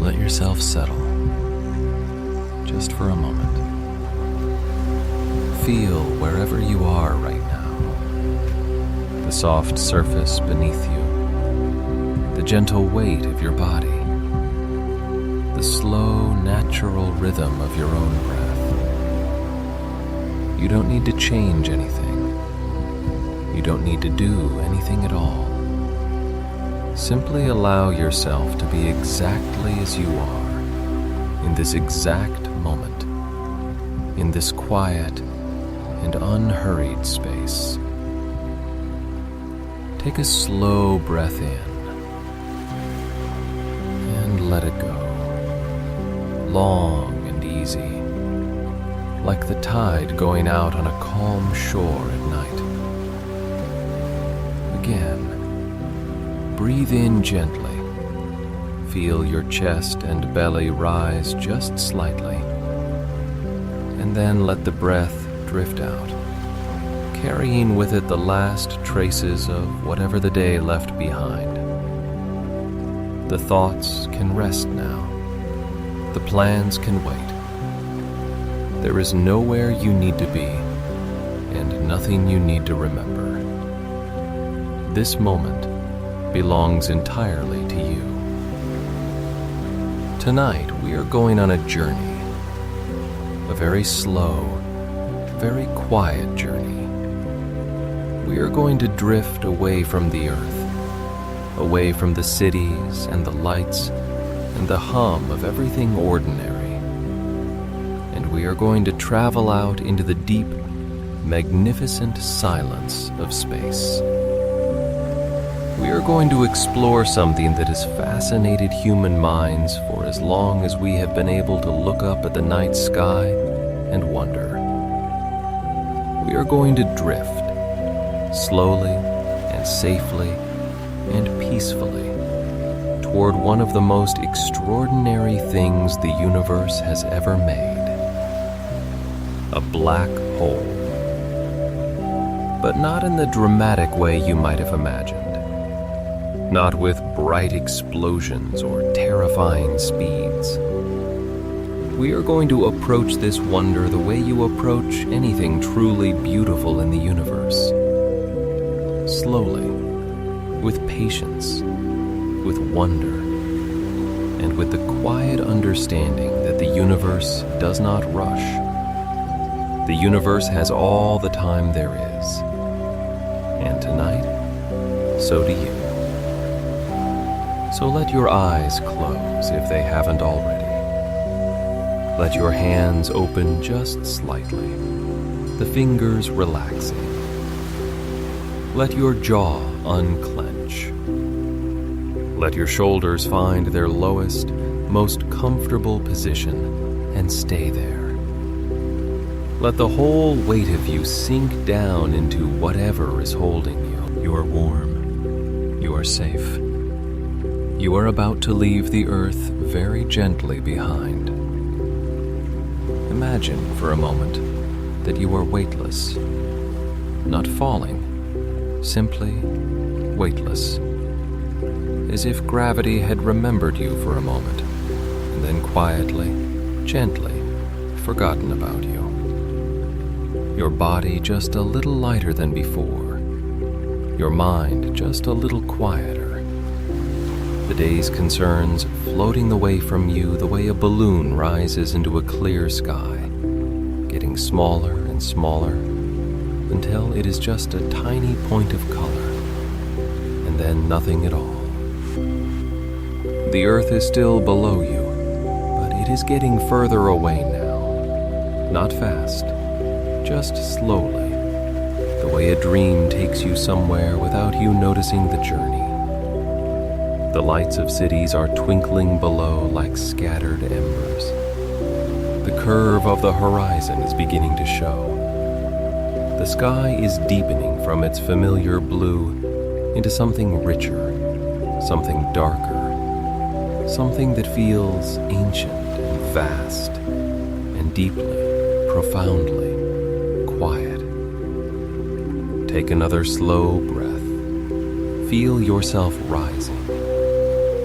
Let yourself settle, just for a moment. Feel wherever you are right now, the soft surface beneath you, the gentle weight of your body, the slow, natural rhythm of your own breath. You don't need to change anything. You don't need to do anything at all. Simply allow yourself to be exactly as you are, in this exact moment, in this quiet and unhurried space. Take a slow breath in and let it go, long and easy, like the tide going out on a calm shore at night. Again, breathe in gently. Feel your chest and belly rise just slightly, and then let the breath drift out, carrying with it the last traces of whatever the day left behind. The thoughts can rest now. The plans can wait. There is nowhere you need to be, and nothing you need to remember. This moment belongs entirely to you. Tonight, we are going on a journey, a very slow, very quiet journey. We are going to drift away from the earth, away from the cities and the lights and the hum of everything ordinary. And we are going to travel out into the deep, magnificent silence of space. We are going to explore something that has fascinated human minds for as long as we have been able to look up at the night sky and wonder. We are going to drift, slowly and safely and peacefully, toward one of the most extraordinary things the universe has ever made: a black hole. But not in the dramatic way you might have imagined. Not with bright explosions or terrifying speeds. We are going to approach this wonder the way you approach anything truly beautiful in the universe. Slowly, with patience, with wonder, and with the quiet understanding that the universe does not rush. The universe has all the time there is. And tonight, so do you. So let your eyes close if they haven't already. Let your hands open just slightly, the fingers relaxing. Let your jaw unclench. Let your shoulders find their lowest, most comfortable position and stay there. Let the whole weight of you sink down into whatever is holding you. You are warm. You are safe. You are about to leave the earth very gently behind. Imagine for a moment that you are weightless, not falling, simply weightless, as if gravity had remembered you for a moment, and then quietly, gently forgotten about you. Your body just a little lighter than before, your mind just a little quieter. The day's concerns floating away from you the way a balloon rises into a clear sky, getting smaller and smaller until it is just a tiny point of color, and then nothing at all. The earth is still below you, but it is getting further away now. Not fast, just slowly, the way a dream takes you somewhere without you noticing the journey. The lights of cities are twinkling below like scattered embers. The curve of the horizon is beginning to show. The sky is deepening from its familiar blue into something richer, something darker, something that feels ancient and vast and deeply, profoundly quiet. Take another slow breath. Feel yourself rising.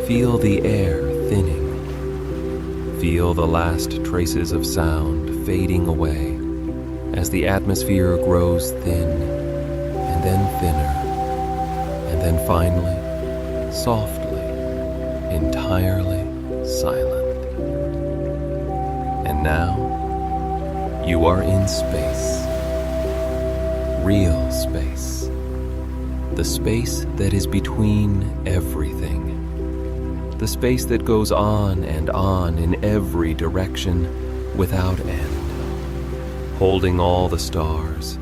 Feel the air thinning, Feel the last traces of sound fading away as the atmosphere grows thin and then thinner, and then finally, softly, entirely silent. And now, you are in space. Real space. The space that is between everything. The space that goes on in every direction without end. Holding all the stars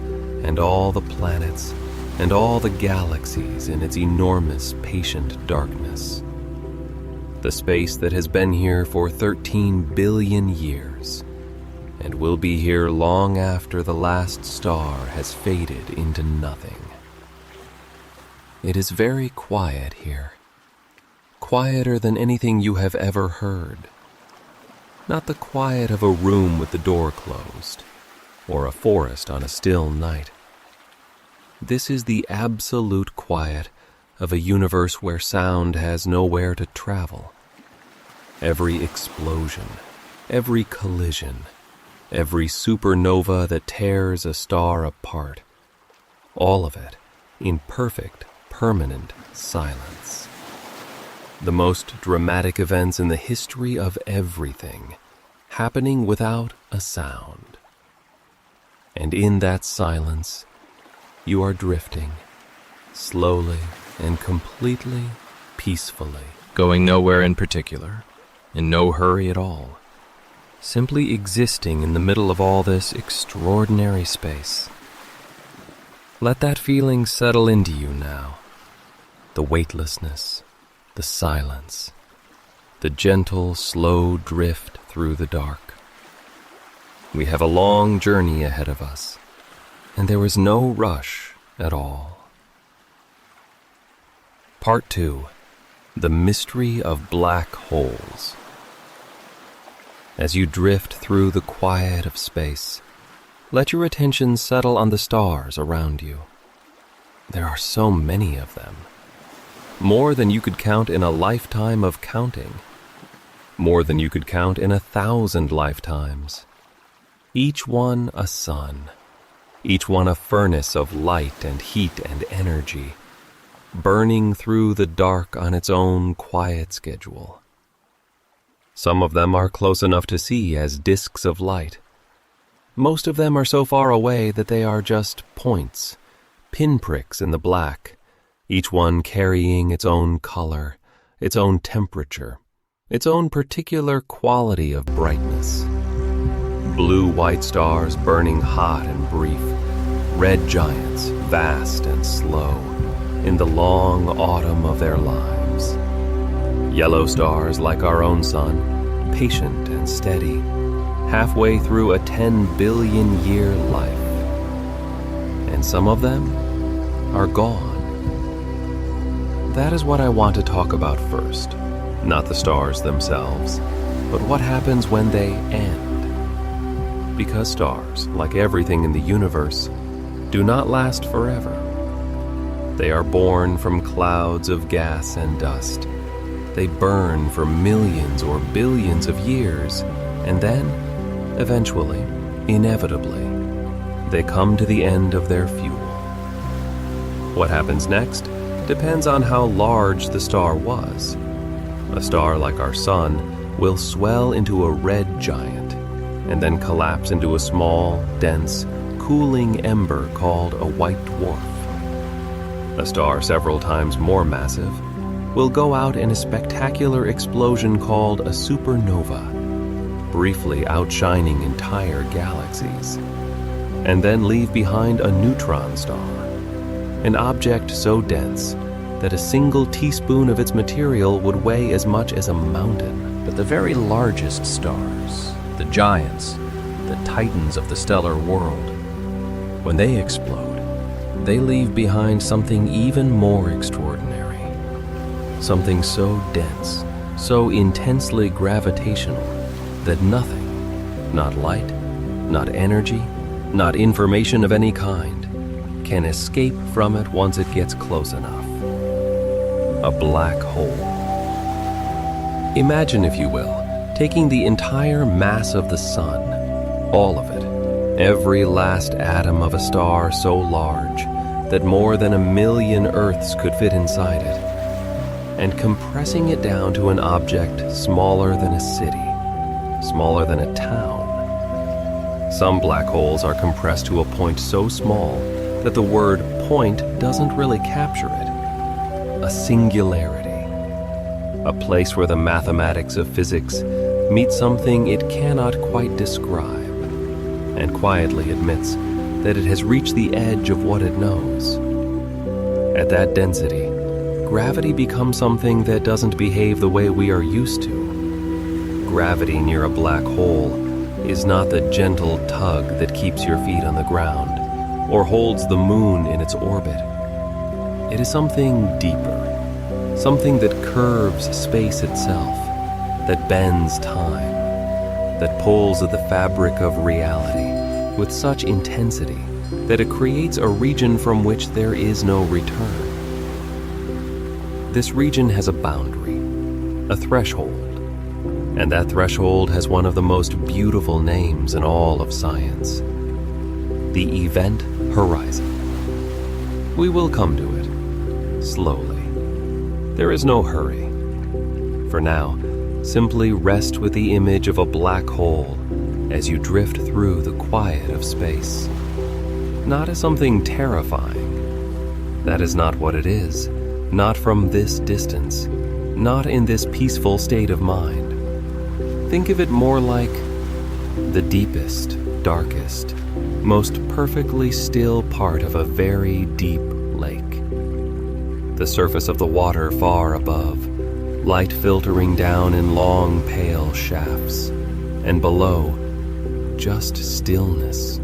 and all the planets and all the galaxies in its enormous, patient darkness. The space that has been here for 13 billion years and will be here long after the last star has faded into nothing. It is very quiet here. Quieter than anything you have ever heard. Not the quiet of a room with the door closed, or a forest on a still night. This is the absolute quiet of a universe where sound has nowhere to travel. Every explosion, every collision, every supernova that tears a star apart, all of it in perfect, permanent silence. The most dramatic events in the history of everything happening without a sound. And in that silence, you are drifting, slowly and completely peacefully, going nowhere in particular, in no hurry at all, simply existing in the middle of all this extraordinary space. Let that feeling settle into you now. The weightlessness, the silence, the gentle, slow drift through the dark. We have a long journey ahead of us, and there is no rush at all. Part 2. The Mystery of Black Holes. As you drift through the quiet of space, let your attention settle on the stars around you. There are so many of them. More than you could count in a lifetime of counting. More than you could count in 1,000 lifetimes. Each one a sun. Each one a furnace of light and heat and energy, burning through the dark on its own quiet schedule. Some of them are close enough to see as disks of light. Most of them are so far away that they are just points, pinpricks in the black, each one carrying its own color, its own temperature, its own particular quality of brightness. Blue-white stars burning hot and brief, red giants, vast and slow, in the long autumn of their lives. Yellow stars like our own sun, patient and steady, halfway through a 10 billion year life. And some of them are gone. That is what I want to talk about first, not the stars themselves, but what happens when they end. Because stars, like everything in the universe, do not last forever. They are born from clouds of gas and dust. They burn for millions or billions of years, and then, eventually, inevitably, they come to the end of their fuel. What happens next depends on how large the star was. A star like our sun will swell into a red giant, and then collapse into a small, dense, cooling ember called a white dwarf. A star several times more massive will go out in a spectacular explosion called a supernova, briefly outshining entire galaxies, and then leave behind a neutron star, an object so dense that a single teaspoon of its material would weigh as much as a mountain. But the very largest stars, the giants, the titans of the stellar world, when they explode, they leave behind something even more extraordinary. Something so dense, so intensely gravitational, that nothing, not light, not energy, not information of any kind, can escape from it once it gets close enough. A black hole. Imagine, if you will, taking the entire mass of the sun, all of it, every last atom of a star so large that more than 1,000,000 Earths could fit inside it, and compressing it down to an object smaller than a city, smaller than a town. Some black holes are compressed to a point so small that the word point doesn't really capture it. A singularity. A place where the mathematics of physics meet something it cannot quite describe, and quietly admits that it has reached the edge of what it knows. At that density, gravity becomes something that doesn't behave the way we are used to. Gravity near a black hole is not the gentle tug that keeps your feet on the ground or holds the moon in its orbit. It is something deeper, something that curves space itself, that bends time, that pulls at the fabric of reality with such intensity that it creates a region from which there is no return. This region has a boundary, a threshold, and that threshold has one of the most beautiful names in all of science: the event horizon. We will come to it, slowly. There is no hurry. For now, simply rest with the image of a black hole as you drift through the quiet of space. Not as something terrifying. That is not what it is. Not from this distance. Not in this peaceful state of mind. Think of it more like the deepest, darkest, most perfectly still part of a very deep lake. The surface of the water far above, light filtering down in long, pale shafts, and below, just stillness,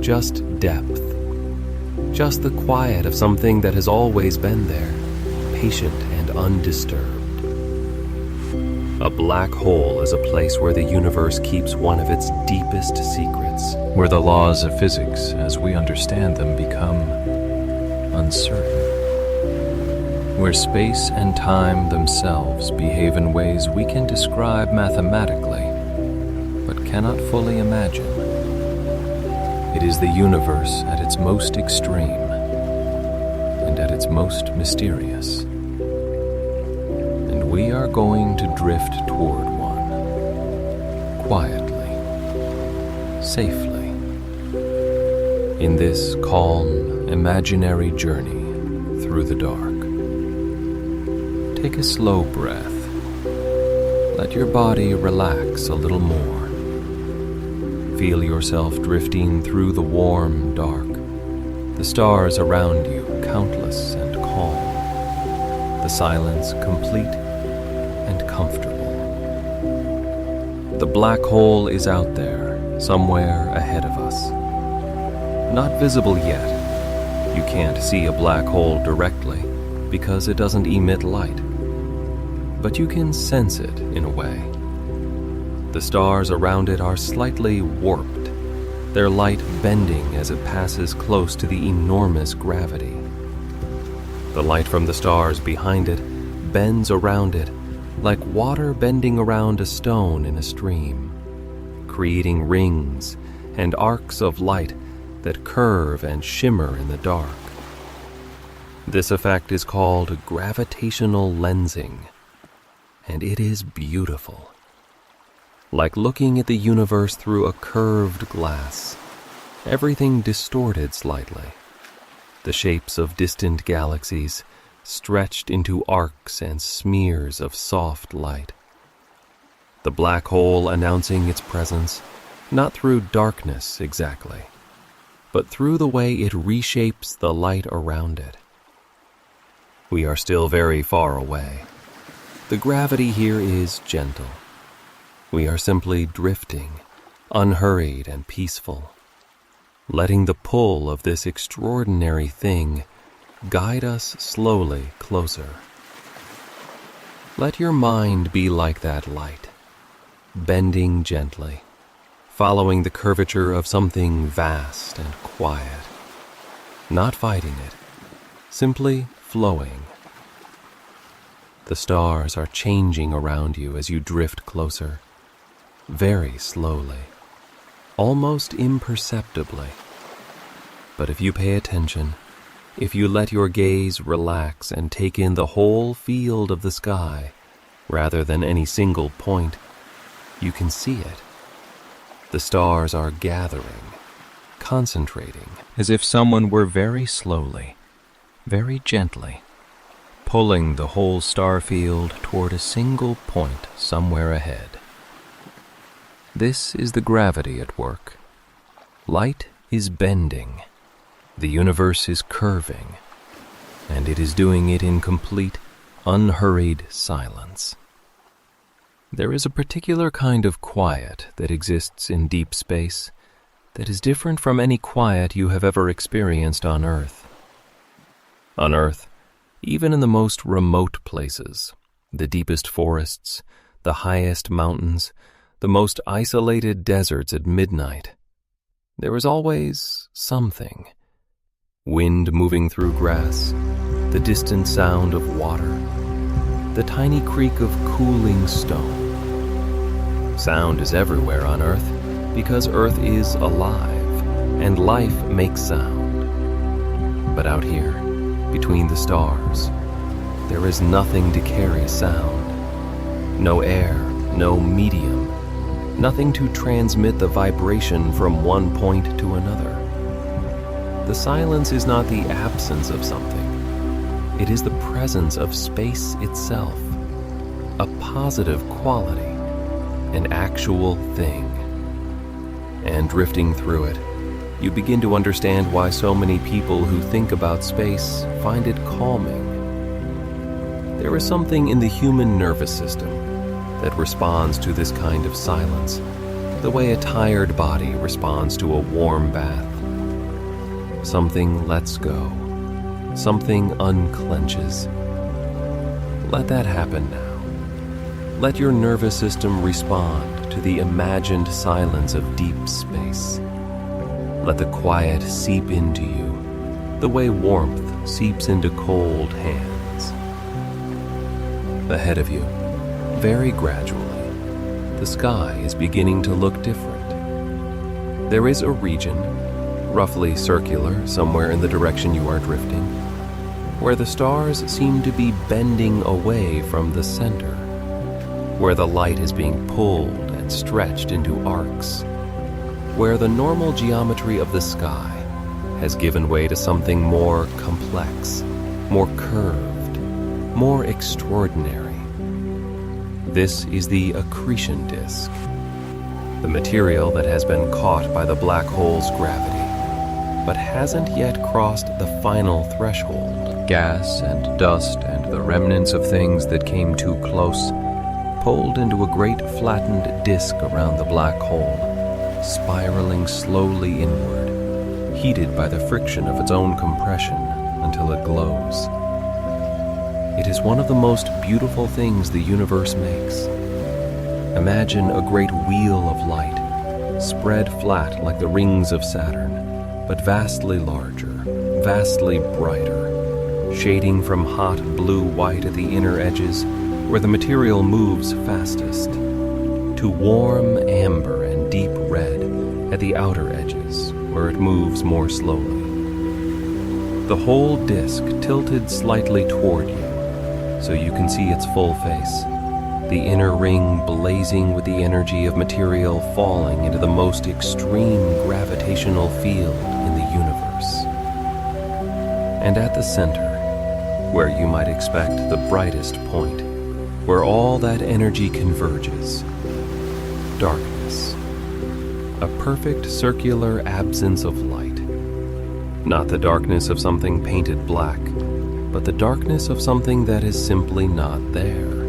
just depth, just the quiet of something that has always been there, patient and undisturbed. A black hole is a place where the universe keeps one of its deepest secrets, where the laws of physics, as we understand them, become uncertain, where space and time themselves behave in ways we can describe mathematically, but cannot fully imagine. It is the universe at its most extreme and at its most mysterious. And we are going to drift toward one, quietly, safely, in this calm, imaginary journey through the dark. Take a slow breath. Let your body relax a little more. Feel yourself drifting through the warm dark, the stars around you countless and calm, the silence complete and comfortable. The black hole is out there, somewhere ahead of us. Not visible yet. You can't see a black hole directly because it doesn't emit light. But you can sense it in a way. The stars around it are slightly warped, their light bending as it passes close to the enormous gravity. The light from the stars behind it bends around it like water bending around a stone in a stream, creating rings and arcs of light that curve and shimmer in the dark. This effect is called gravitational lensing, and it is beautiful. Like looking at the universe through a curved glass, everything distorted slightly. The shapes of distant galaxies stretched into arcs and smears of soft light. The black hole announcing its presence, not through darkness exactly, but through the way it reshapes the light around it. We are still very far away. The gravity here is gentle. We are simply drifting, unhurried and peaceful, letting the pull of this extraordinary thing guide us slowly closer. Let your mind be like that light, bending gently, following the curvature of something vast and quiet, not fighting it, simply flowing. The stars are changing around you as you drift closer, very slowly, almost imperceptibly. But if you pay attention, if you let your gaze relax and take in the whole field of the sky, rather than any single point, you can see it. The stars are gathering, concentrating, as if someone were very slowly, very gently, pulling the whole star field toward a single point somewhere ahead. This is the gravity at work. Light is bending. The universe is curving, and it is doing it in complete, unhurried silence. There is a particular kind of quiet that exists in deep space that is different from any quiet you have ever experienced on Earth. On Earth, even in the most remote places, the deepest forests, the highest mountains, the most isolated deserts at midnight, there is always something. Wind moving through grass, the distant sound of water, the tiny creak of cooling stone. Sound is everywhere on Earth because Earth is alive and life makes sound. But out here, between the stars, there is nothing to carry sound. No air, no medium, nothing to transmit the vibration from one point to another. The silence is not the absence of something. It is the presence of space itself, a positive quality, an actual thing. And drifting through it, you begin to understand why so many people who think about space find it calming. There is something in the human nervous system that responds to this kind of silence, the way a tired body responds to a warm bath. Something lets go. Something unclenches. Let that happen now. Let your nervous system respond to the imagined silence of deep space. Let the quiet seep into you, the way warmth seeps into cold hands. Ahead of you, very gradually, the sky is beginning to look different. There is a region, roughly circular, somewhere in the direction you are drifting, where the stars seem to be bending away from the center, where the light is being pulled and stretched into arcs, where the normal geometry of the sky has given way to something more complex, more curved, more extraordinary. This is the accretion disk, the material that has been caught by the black hole's gravity, but hasn't yet crossed the final threshold. Gas and dust and the remnants of things that came too close pulled into a great flattened disk around the black hole, spiraling slowly inward, heated by the friction of its own compression until it glows. It is one of the most beautiful things the universe makes. Imagine a great wheel of light, spread flat like the rings of Saturn, but vastly larger, vastly brighter, shading from hot blue-white at the inner edges, where the material moves fastest, to warm amber and deep red at the outer edges, where it moves more slowly. The whole disk tilted slightly toward you, so you can see its full face, the inner ring blazing with the energy of material falling into the most extreme gravitational field in the universe. And at the center, where you might expect the brightest point, where all that energy converges, darkness, a perfect circular absence of light. Not the darkness of something painted black, but the darkness of something that is simply not there.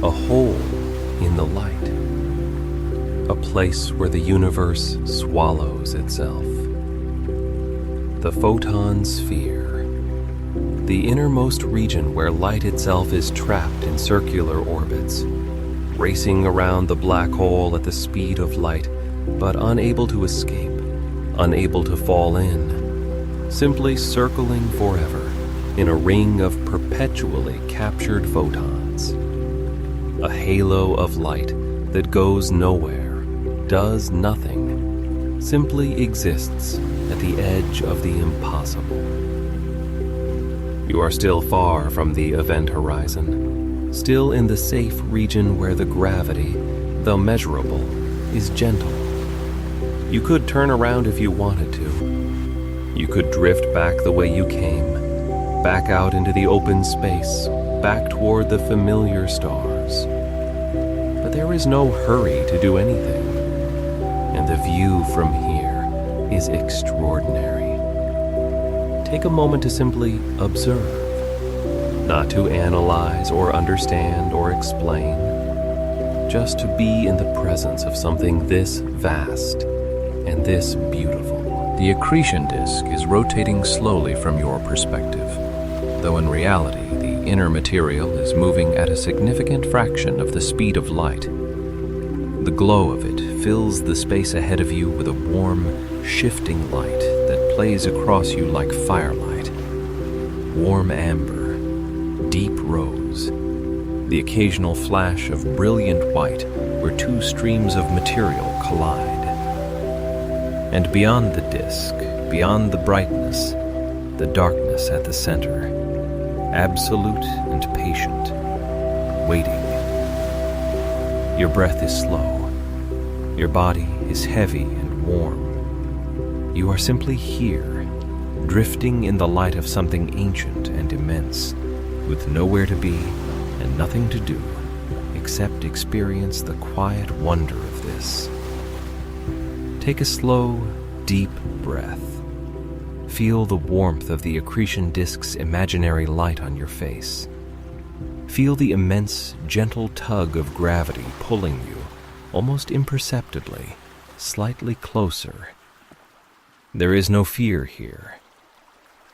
A hole in the light. A place where the universe swallows itself. The photon sphere. The innermost region where light itself is trapped in circular orbits, racing around the black hole at the speed of light, but unable to escape, unable to fall in, simply circling forever in a ring of perpetually captured photons. A halo of light that goes nowhere, does nothing, simply exists at the edge of the impossible. You are still far from the event horizon, still in the safe region where the gravity, though measurable, is gentle. You could turn around if you wanted to. You could drift back the way you came, back out into the open space, back toward the familiar stars. But there is no hurry to do anything, and the view from here is extraordinary. Take a moment to simply observe, not to analyze or understand or explain, just to be in the presence of something this vast and this beautiful. The accretion disk is rotating slowly from your perspective, though in reality the inner material is moving at a significant fraction of the speed of light. The glow of it fills the space ahead of you with a warm, shifting light that plays across you like firelight. Warm amber, deep rose, the occasional flash of brilliant white where two streams of material collide. And beyond the disk, beyond the brightness, the darkness at the center, absolute and patient, waiting. Your breath is slow. Your body is heavy and warm. You are simply here, drifting in the light of something ancient and immense, with nowhere to be and nothing to do except experience the quiet wonder of this. Take a slow, deep breath. Feel the warmth of the accretion disk's imaginary light on your face. Feel the immense, gentle tug of gravity pulling you, almost imperceptibly, slightly closer. There is no fear here.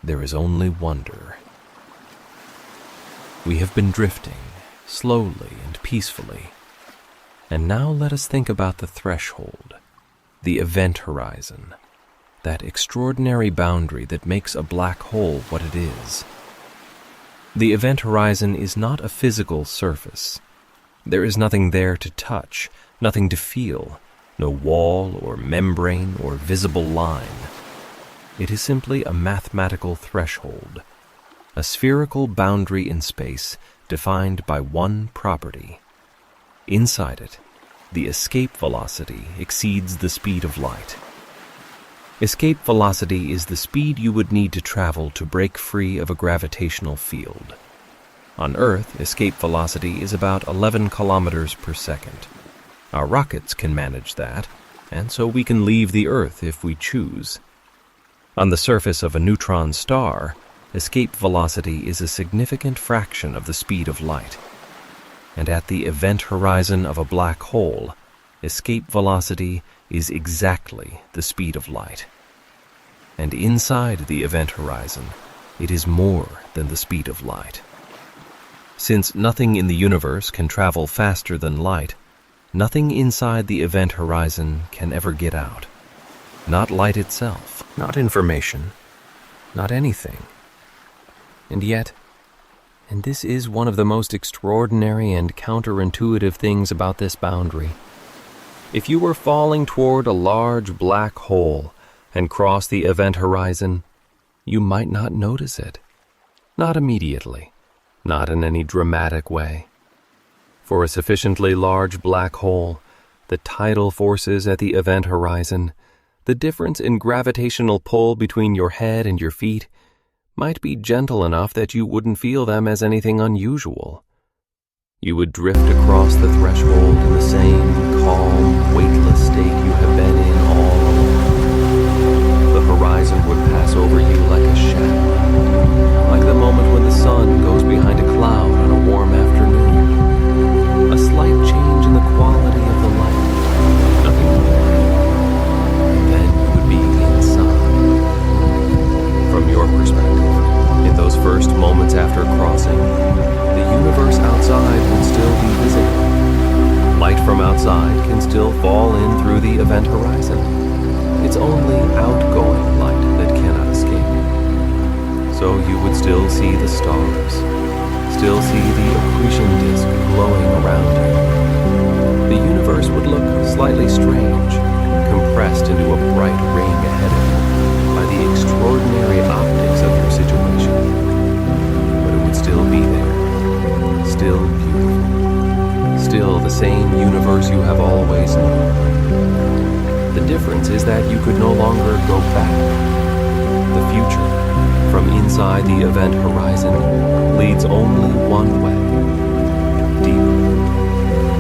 There is only wonder. We have been drifting, slowly and peacefully. And now let us think about the threshold, the event horizon, that extraordinary boundary that makes a black hole what it is. The event horizon is not a physical surface. There is nothing there to touch, nothing to feel, no wall or membrane or visible line. It is simply a mathematical threshold, a spherical boundary in space defined by one property. Inside it, the escape velocity exceeds the speed of light. Escape velocity is the speed you would need to travel to break free of a gravitational field. On Earth, escape velocity is about 11 kilometers per second. Our rockets can manage that, and so we can leave the Earth if we choose. On the surface of a neutron star, escape velocity is a significant fraction of the speed of light. And at the event horizon of a black hole, escape velocity is exactly the speed of light. And inside the event horizon, it is more than the speed of light. Since nothing in the universe can travel faster than light, nothing inside the event horizon can ever get out. Not light itself, not information, not anything. And yet, and this is one of the most extraordinary and counterintuitive things about this boundary, if you were falling toward a large black hole and cross the event horizon, you might not notice it. Not immediately, not in any dramatic way. For a sufficiently large black hole, the tidal forces at the event horizon, the difference in gravitational pull between your head and your feet, might be gentle enough that you wouldn't feel them as anything unusual. You would drift across the threshold in the same calm, weightless state you have been in all along. The horizon would pass over you like a shadow, like the moment when the sun goes behind a cloud on a warm afternoon. A slight change in the quality of the light, nothing more. And then you would be inside. From your perspective, in those first moments after crossing, the universe outside can still be visible. Light from outside can still fall in through the event horizon. It's only outgoing light that cannot escape. So you would still see the stars, still see the accretion disk glowing around you. The universe universe would look slightly strange, compressed into a bright ring ahead of you by the extraordinary optics of your situation. But it would still be there, still beautiful, still the same universe you have always known. The difference is that you could no longer go back. The future, from inside the event horizon, leads only one way, deeper.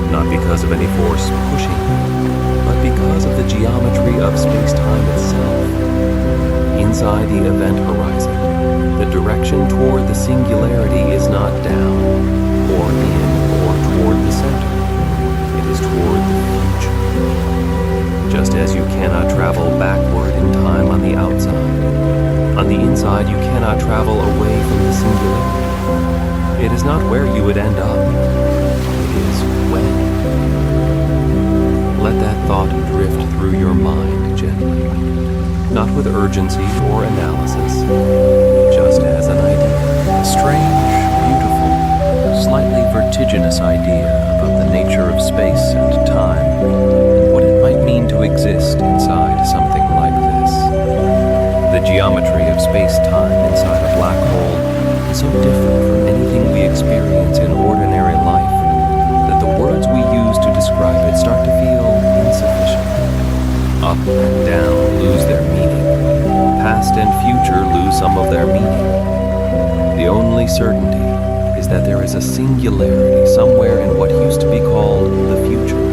Not because of any force pushing you, but because of the geometry of space-time itself. Inside the event horizon, the direction toward the singularity is not down, or in, or toward the center. It is toward the future. Just as you cannot travel backward in time on the outside, on the inside you cannot travel away from the singularity. It is not where you would end up. It is when. Let that thought drift through your mind gently, not with urgency or analysis, just as an idea. A strange, beautiful, slightly vertiginous idea about the nature of space and time, and what it might mean to exist inside something like this. The geometry of space-time inside a black hole is so different from anything we experience in ordinary life that the words we use to describe it start to feel insufficient. Up and down lose their meaning. Past and future lose some of their meaning. The only certainty is that there is a singularity somewhere in what used to be called the future,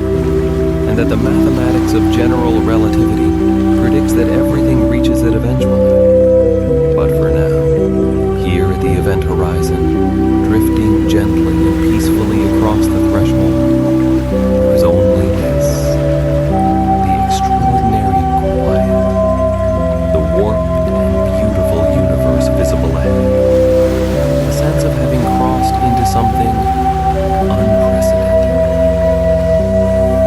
and that the mathematics of general relativity predicts that everything reaches it eventually. But for now, here at the event horizon, drifting gently and peacefully across the threshold, there is only this, the extraordinary quiet, the warped and beautiful universe visible ahead, a sense of having crossed into something unprecedented.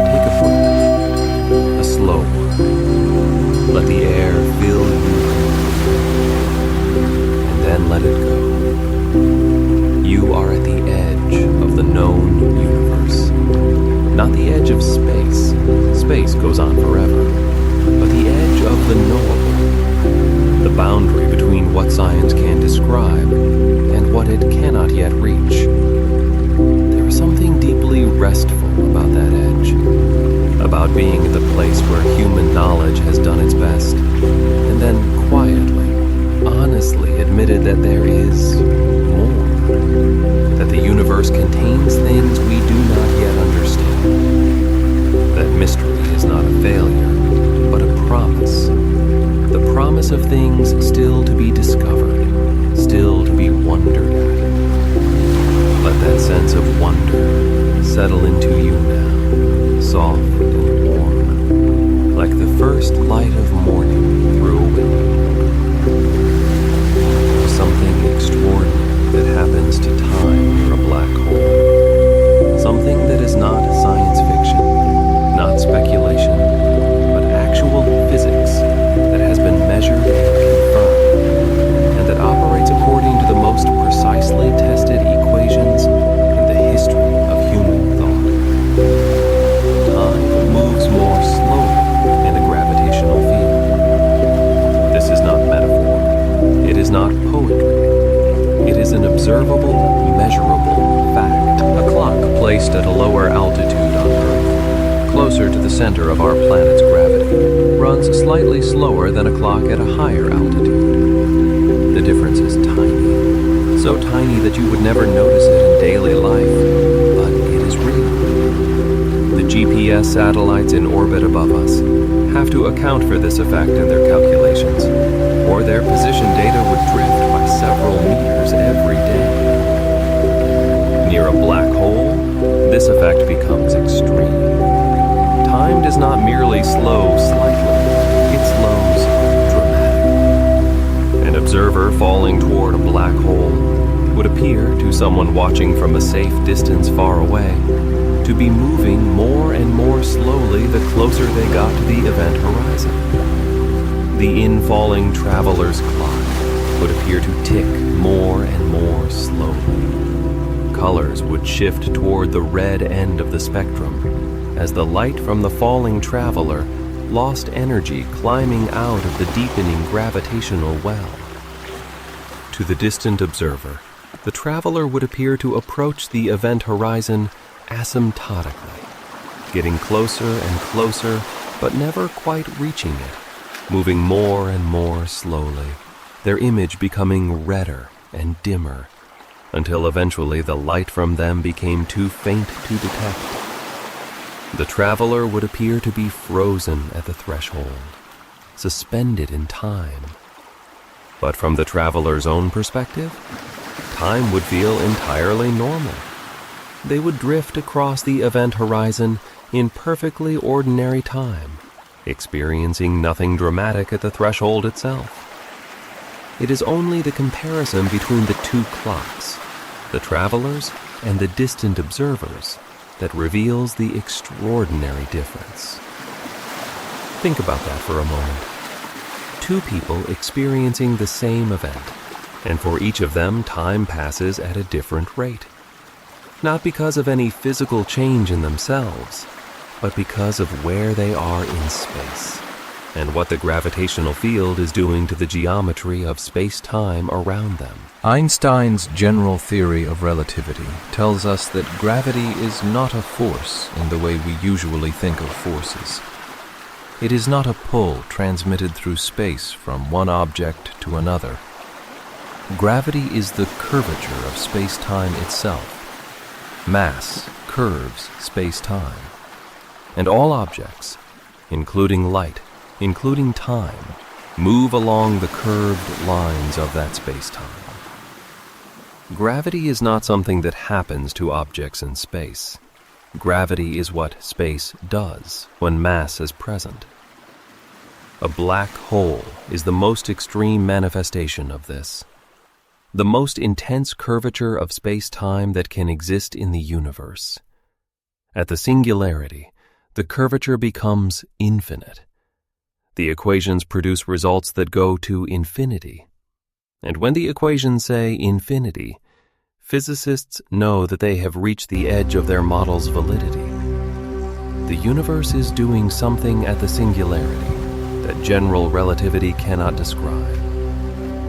Take a breath, a slow one. Let the air fill you, and then let it go. You are at the edge of the known universe. Not the edge of space. Space goes on forever. But the edge of the knowable. The boundary between what science can describe and what it cannot yet reach. There is something deeply restful about that edge. About being at the place where human knowledge has done its best, and then quietly, honestly admitted that there is more. That the universe contains things we do not yet understand. That mystery is not a failure, but a promise. The promise of things still to be discovered, still to be wondered at. Let that sense of wonder settle into you now, soft and warm, like the first light of morning through a window. There's something extraordinary that happens to time near a black hole. Something that is not science fiction, not speculation, but actual physics that has been measured and confirmed, and that operates according to the most precisely tested equations in the history of human thought. Time moves more slowly in a gravitational field. This is not metaphor. It is not poetry. It is an observable, measurable fact. A clock placed at a lower altitude on Earth, closer to the center of our planet's gravity, runs slightly slower than a clock at a higher altitude. The difference is tiny. So tiny that you would never notice it in daily life, but it is real. The GPS satellites in orbit above us have to account for this effect in their calculations, or their position data would drift by several meters every day. Near a black hole, this effect becomes extreme. Time does not merely slow slightly, it slows dramatically. An observer falling toward a black hole would appear to someone watching from a safe distance far away to be moving more and more slowly the closer they got to the event horizon. The infalling traveler's clock would appear to tick more and more slowly. Colors would shift toward the red end of the spectrum, as the light from the falling traveler lost energy climbing out of the deepening gravitational well. To the distant observer, the traveler would appear to approach the event horizon asymptotically, getting closer and closer, but never quite reaching it, moving more and more slowly, their image becoming redder and dimmer, until eventually the light from them became too faint to detect. The traveler would appear to be frozen at the threshold, suspended in time. But from the traveler's own perspective, time would feel entirely normal. They would drift across the event horizon in perfectly ordinary time, experiencing nothing dramatic at the threshold itself. It is only the comparison between the two clocks, the travelers and the distant observers, that reveals the extraordinary difference. Think about that for a moment. Two people experiencing the same event, and for each of them time passes at a different rate. Not because of any physical change in themselves, but because of where they are in space, and what the gravitational field is doing to the geometry of space-time around them. Einstein's general theory of relativity tells us that gravity is not a force in the way we usually think of forces. It is not a pull transmitted through space from one object to another. Gravity is the curvature of space-time itself. Mass curves space-time, and all objects, including light, including time, move along the curved lines of that space-time. Gravity is not something that happens to objects in space. Gravity is what space does when mass is present. A black hole is the most extreme manifestation of this, the most intense curvature of space-time that can exist in the universe. At the singularity, the curvature becomes infinite. The equations produce results that go to infinity. And when the equations say infinity, physicists know that they have reached the edge of their model's validity. The universe is doing something at the singularity that general relativity cannot describe.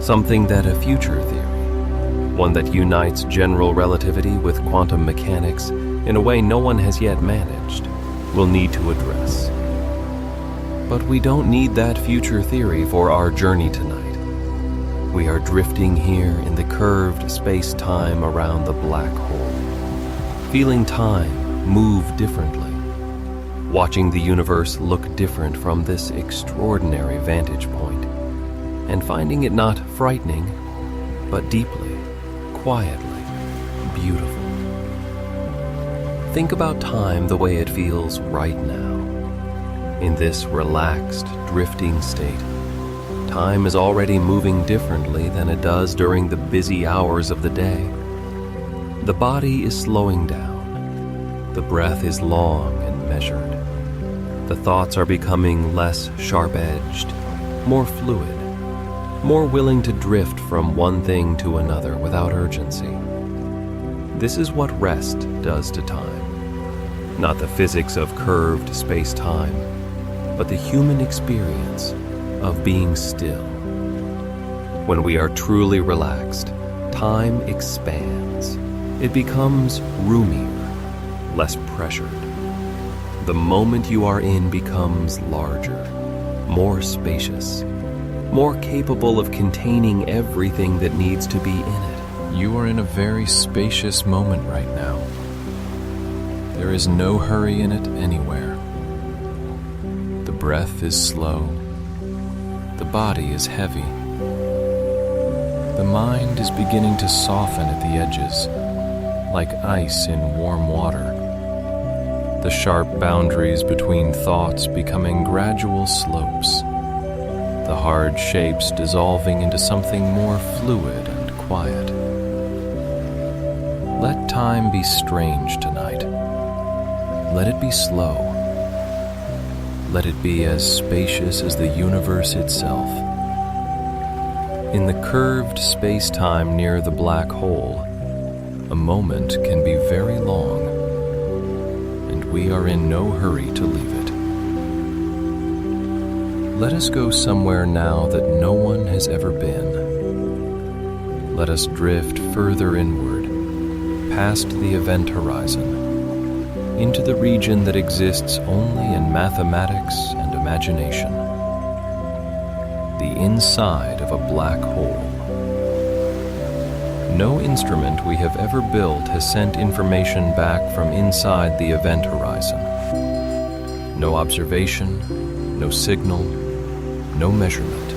Something that a future theory, one that unites general relativity with quantum mechanics in a way no one has yet managed, will need to address. But we don't need that future theory for our journey tonight. We are drifting here in the curved space-time around the black hole, feeling time move differently, watching the universe look different from this extraordinary vantage point, and finding it not frightening, but deeply, quietly beautiful. Think about time the way it feels right now. In this relaxed, drifting state, time is already moving differently than it does during the busy hours of the day. The body is slowing down. The breath is long and measured. The thoughts are becoming less sharp-edged, more fluid, more willing to drift from one thing to another without urgency. This is what rest does to time. Not the physics of curved space-time, but the human experience of being still. When we are truly relaxed, time expands. It becomes roomier, less pressured. The moment you are in becomes larger, more spacious, more capable of containing everything that needs to be in it. You are in a very spacious moment right now. There is no hurry in it anywhere. The breath is slow. The body is heavy. The mind is beginning to soften at the edges, like ice in warm water. The sharp boundaries between thoughts becoming gradual slopes. The hard shapes dissolving into something more fluid and quiet. Let time be strange tonight. Let it be slow. Let it be as spacious as the universe itself. In the curved space-time near the black hole, a moment can be very long, and we are in no hurry to leave it. Let us go somewhere now that no one has ever been. Let us drift further inward, past the event horizon, into the region that exists only in mathematics and imagination. The inside of a black hole. No instrument we have ever built has sent information back from inside the event horizon. No observation, no signal, no measurement.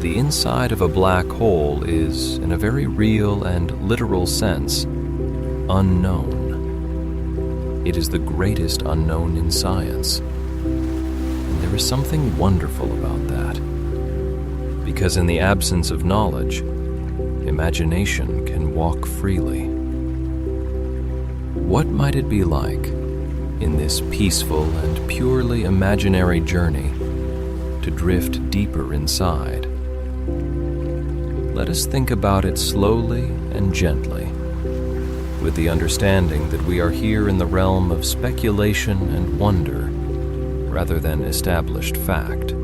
The inside of a black hole is, in a very real and literal sense, unknown. It is the greatest unknown in science. And there is something wonderful about that. Because in the absence of knowledge, imagination can walk freely. What might it be like, in this peaceful and purely imaginary journey, to drift deeper inside? Let us think about it slowly and gently, with the understanding that we are here in the realm of speculation and wonder, rather than established fact.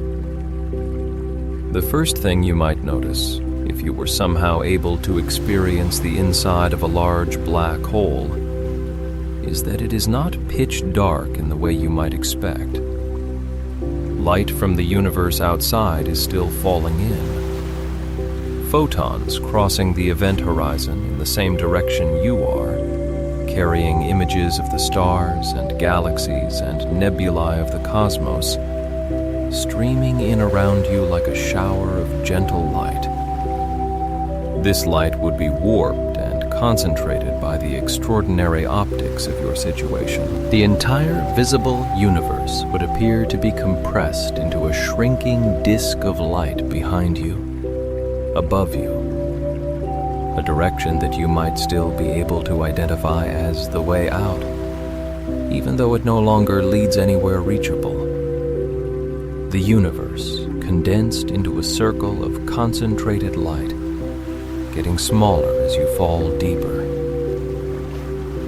The first thing you might notice, if you were somehow able to experience the inside of a large black hole, is that it is not pitch dark in the way you might expect. Light from the universe outside is still falling in. Photons crossing the event horizon in the same direction you are, carrying images of the stars and galaxies and nebulae of the cosmos, streaming in around you like a shower of gentle light. This light would be warped and concentrated by the extraordinary optics of your situation. The entire visible universe would appear to be compressed into a shrinking disk of light behind you, above you, a direction that you might still be able to identify as the way out, even though it no longer leads anywhere reachable. The universe condensed into a circle of concentrated light, getting smaller as you fall deeper.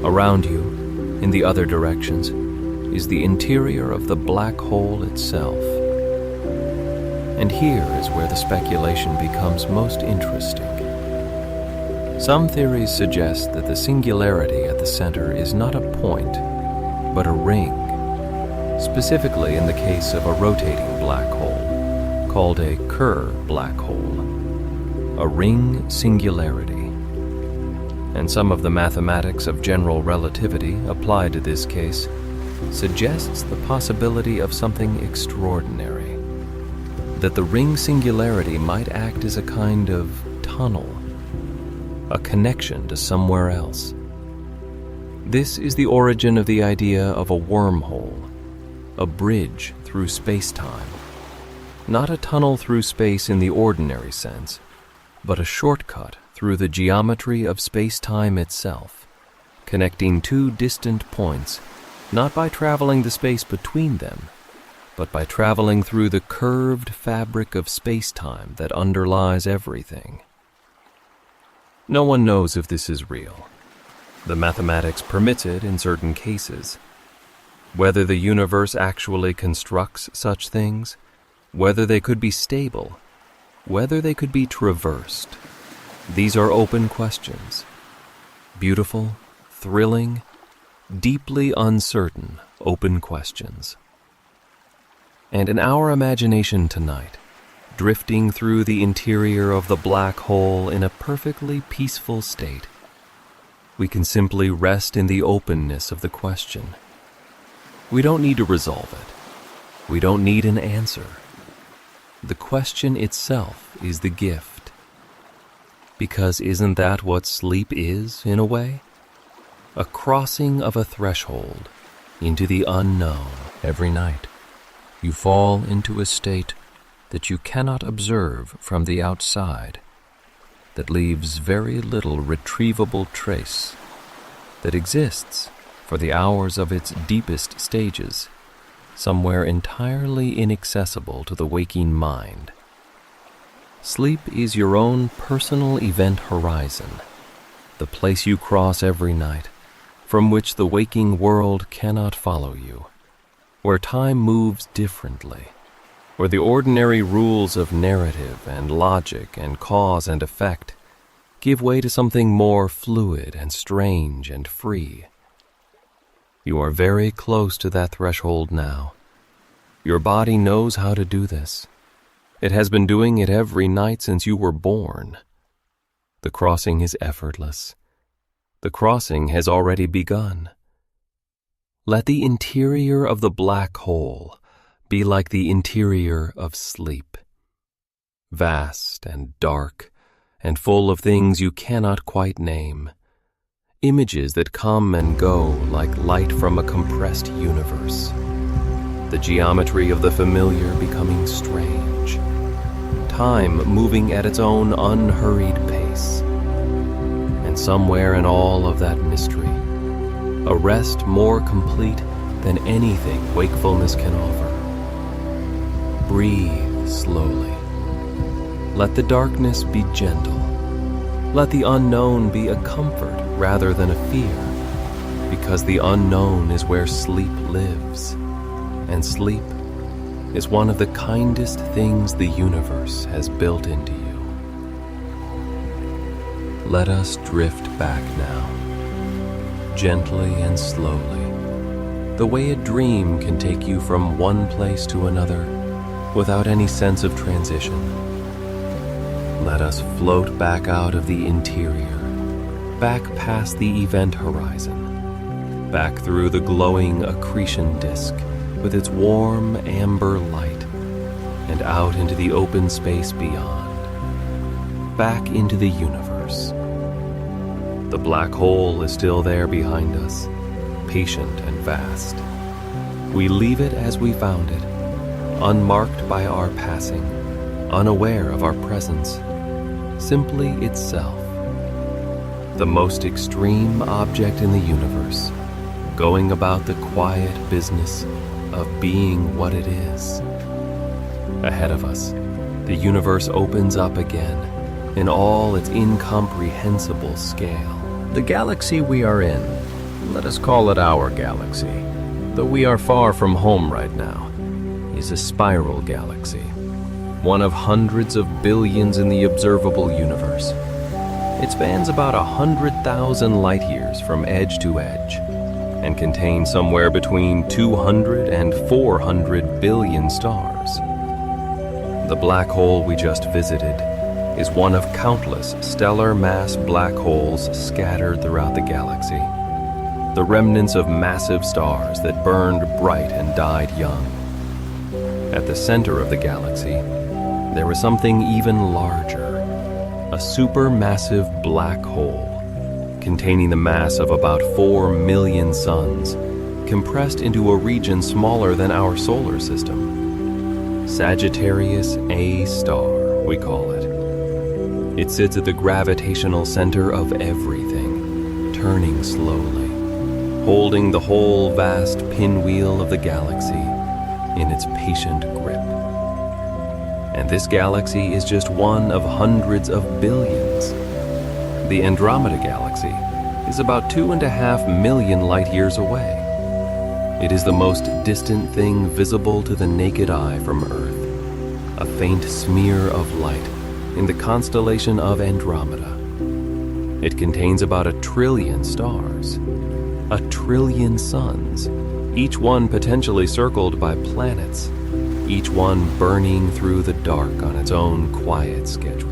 Around you, in the other directions, is the interior of the black hole itself. And here is where the speculation becomes most interesting. Some theories suggest that the singularity at the center is not a point, but a ring, specifically in the case of a rotating black hole, called a Kerr black hole, a ring singularity. And some of the mathematics of general relativity applied to this case suggests the possibility of something extraordinary, that the ring singularity might act as a kind of tunnel, a connection to somewhere else. This is the origin of the idea of a wormhole, a bridge through space-time. Not a tunnel through space in the ordinary sense, but a shortcut through the geometry of space-time itself, connecting two distant points, not by traveling the space between them, but by traveling through the curved fabric of space-time that underlies everything. No one knows if this is real. The mathematics permits it in certain cases. Whether the universe actually constructs such things, whether they could be stable, whether they could be traversed, these are open questions. Beautiful, thrilling, deeply uncertain, open questions. And in our imagination tonight, drifting through the interior of the black hole in a perfectly peaceful state, we can simply rest in the openness of the question. We don't need to resolve it. We don't need an answer. The question itself is the gift. Because isn't that what sleep is, in a way? A crossing of a threshold into the unknown. Every night, you fall into a state that you cannot observe from the outside, that leaves very little retrievable trace, that exists for the hours of its deepest stages, somewhere entirely inaccessible to the waking mind. Sleep is your own personal event horizon, the place you cross every night, from which the waking world cannot follow you, where time moves differently, where the ordinary rules of narrative and logic and cause and effect give way to something more fluid and strange and free. You are very close to that threshold now. Your body knows how to do this. It has been doing it every night since you were born. The crossing is effortless. The crossing has already begun. Let the interior of the black hole be like the interior of sleep, vast and dark and full of things you cannot quite name, images that come and go like light from a compressed universe, the geometry of the familiar becoming strange, time moving at its own unhurried pace, and somewhere in all of that mystery, a rest more complete than anything wakefulness can offer. Breathe slowly. Let the darkness be gentle. Let the unknown be a comfort rather than a fear, because the unknown is where sleep lives, and sleep is one of the kindest things the universe has built into you. Let us drift back now, gently and slowly, the way a dream can take you from one place to another without any sense of transition. Let us float back out of the interior, back past the event horizon, back through the glowing accretion disk with its warm amber light, and out into the open space beyond, back into the universe. The black hole is still there behind us, patient and vast. We leave it as we found it, unmarked by our passing, unaware of our presence, simply itself. The most extreme object in the universe, going about the quiet business of being what it is. Ahead of us, the universe opens up again in all its incomprehensible scale. The galaxy we are in, let us call it our galaxy, though we are far from home right now, is a spiral galaxy, one of hundreds of billions in the observable universe. It spans about 100,000 light years from edge to edge, and contains somewhere between 200 and 400 billion stars. The black hole we just visited is one of countless stellar mass black holes scattered throughout the galaxy, the remnants of massive stars that burned bright and died young. At the center of the galaxy, there is something even larger, a supermassive black hole containing the mass of about 4 million suns, compressed into a region smaller than our solar system. Sagittarius A star, we call it. It sits at the gravitational center of everything, turning slowly, holding the whole vast pinwheel of the galaxy in its patient grip. And this galaxy is just one of hundreds of billions. The Andromeda galaxy is about 2.5 million light years away. It is the most distant thing visible to the naked eye from Earth, a faint smear of light in the constellation of Andromeda. It contains about 1 trillion stars, 1 trillion suns, each one potentially circled by planets, each one burning through the dark on its own quiet schedule.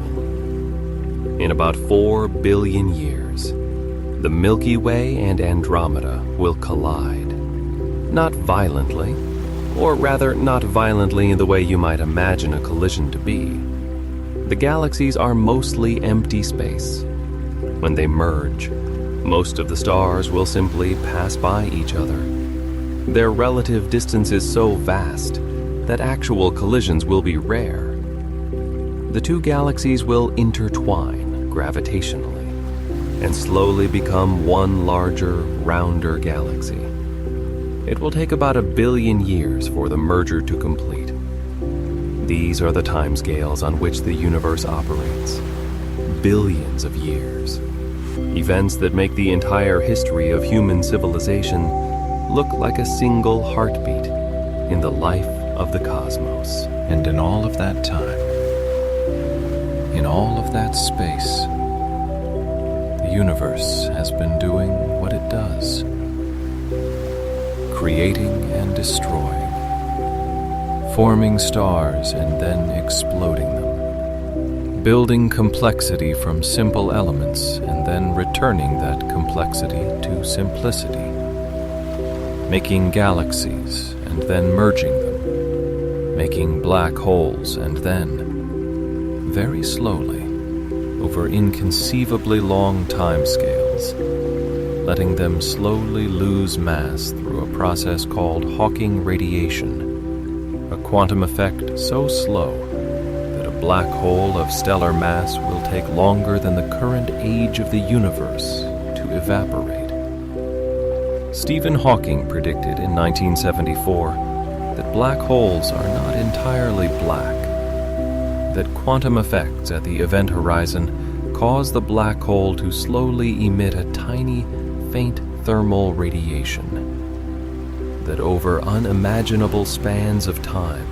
In about 4 billion years, the Milky Way and Andromeda will collide. Not violently, or rather not violently in the way you might imagine a collision to be. The galaxies are mostly empty space. When they merge, most of the stars will simply pass by each other. Their relative distance is so vast that actual collisions will be rare. The two galaxies will intertwine gravitationally and slowly become one larger, rounder galaxy. It will take about 1 billion years for the merger to complete. These are the timescales on which the universe operates. Billions of years. Events that make the entire history of human civilization look like a single heartbeat in the life of the cosmos. And in all of that time, in all of that space, the universe has been doing what it does, creating and destroying, forming stars and then exploding them, building complexity from simple elements and then returning that complexity to simplicity, making galaxies and then merging them, making black holes and then, very slowly, over inconceivably long timescales, letting them slowly lose mass through a process called Hawking radiation, a quantum effect so slow that a black hole of stellar mass will take longer than the current age of the universe to evaporate. Stephen Hawking predicted in 1974 that black holes are not entirely black, that quantum effects at the event horizon cause the black hole to slowly emit a tiny, faint thermal radiation, that over unimaginable spans of time,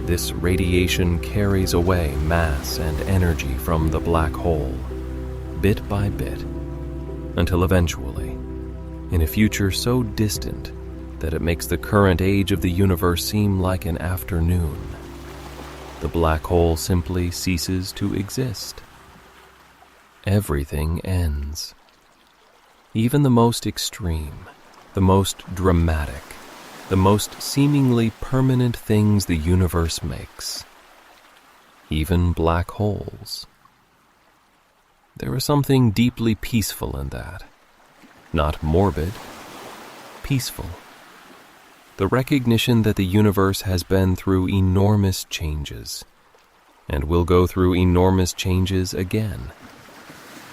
this radiation carries away mass and energy from the black hole, bit by bit, until eventually, in a future so distant that it makes the current age of the universe seem like an afternoon, the black hole simply ceases to exist. Everything ends. Even the most extreme, the most dramatic, the most seemingly permanent things the universe makes. Even black holes. There is something deeply peaceful in that. Not morbid, peaceful. The recognition that the universe has been through enormous changes, and will go through enormous changes again,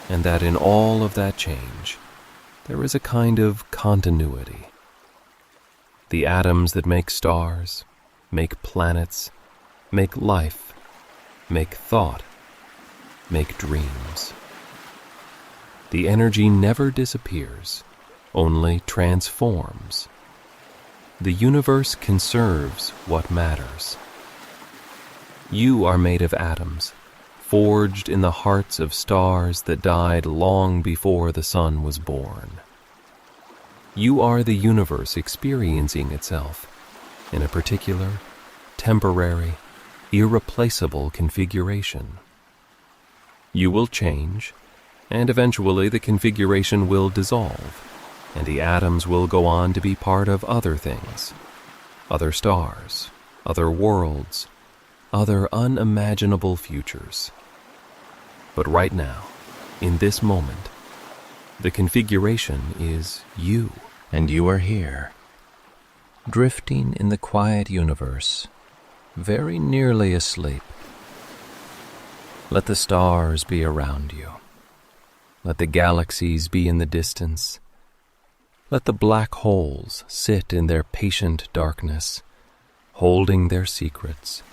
and that in all of that change, there is a kind of continuity. The atoms that make stars, make planets, make life, make thought, make dreams. The energy never disappears, only transforms. The universe conserves what matters. You are made of atoms, forged in the hearts of stars that died long before the sun was born. You are the universe experiencing itself in a particular, temporary, irreplaceable configuration. You will change, and eventually the configuration will dissolve, and the atoms will go on to be part of other things, other stars, other worlds, other unimaginable futures. But right now, in this moment, the configuration is you. And you are here, drifting in the quiet universe, very nearly asleep. Let the stars be around you. Let the galaxies be in the distance. Let the black holes sit in their patient darkness, holding their secrets,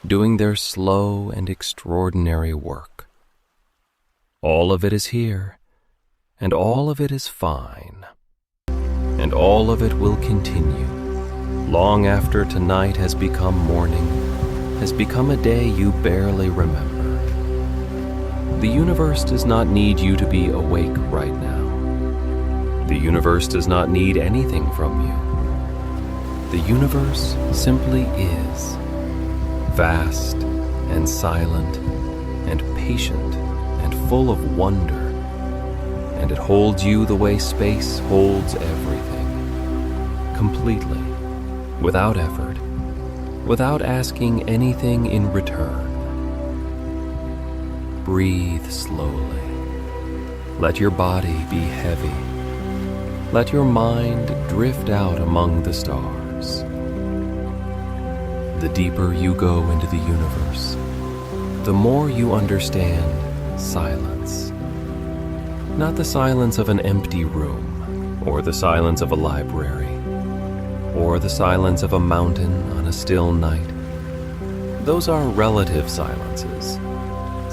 doing their slow and extraordinary work. All of it is here, and all of it is fine. And all of it will continue, long after tonight has become morning, has become a day you barely remember. The universe does not need you to be awake right now. The universe does not need anything from you. The universe simply is, vast and silent and patient and full of wonder. And it holds you the way space holds everything, completely, without effort, without asking anything in return. Breathe slowly. Let your body be heavy. Let your mind drift out among the stars. The deeper you go into the universe, the more you understand silence. Not the silence of an empty room, or the silence of a library, or the silence of a mountain on a still night. Those are relative silences,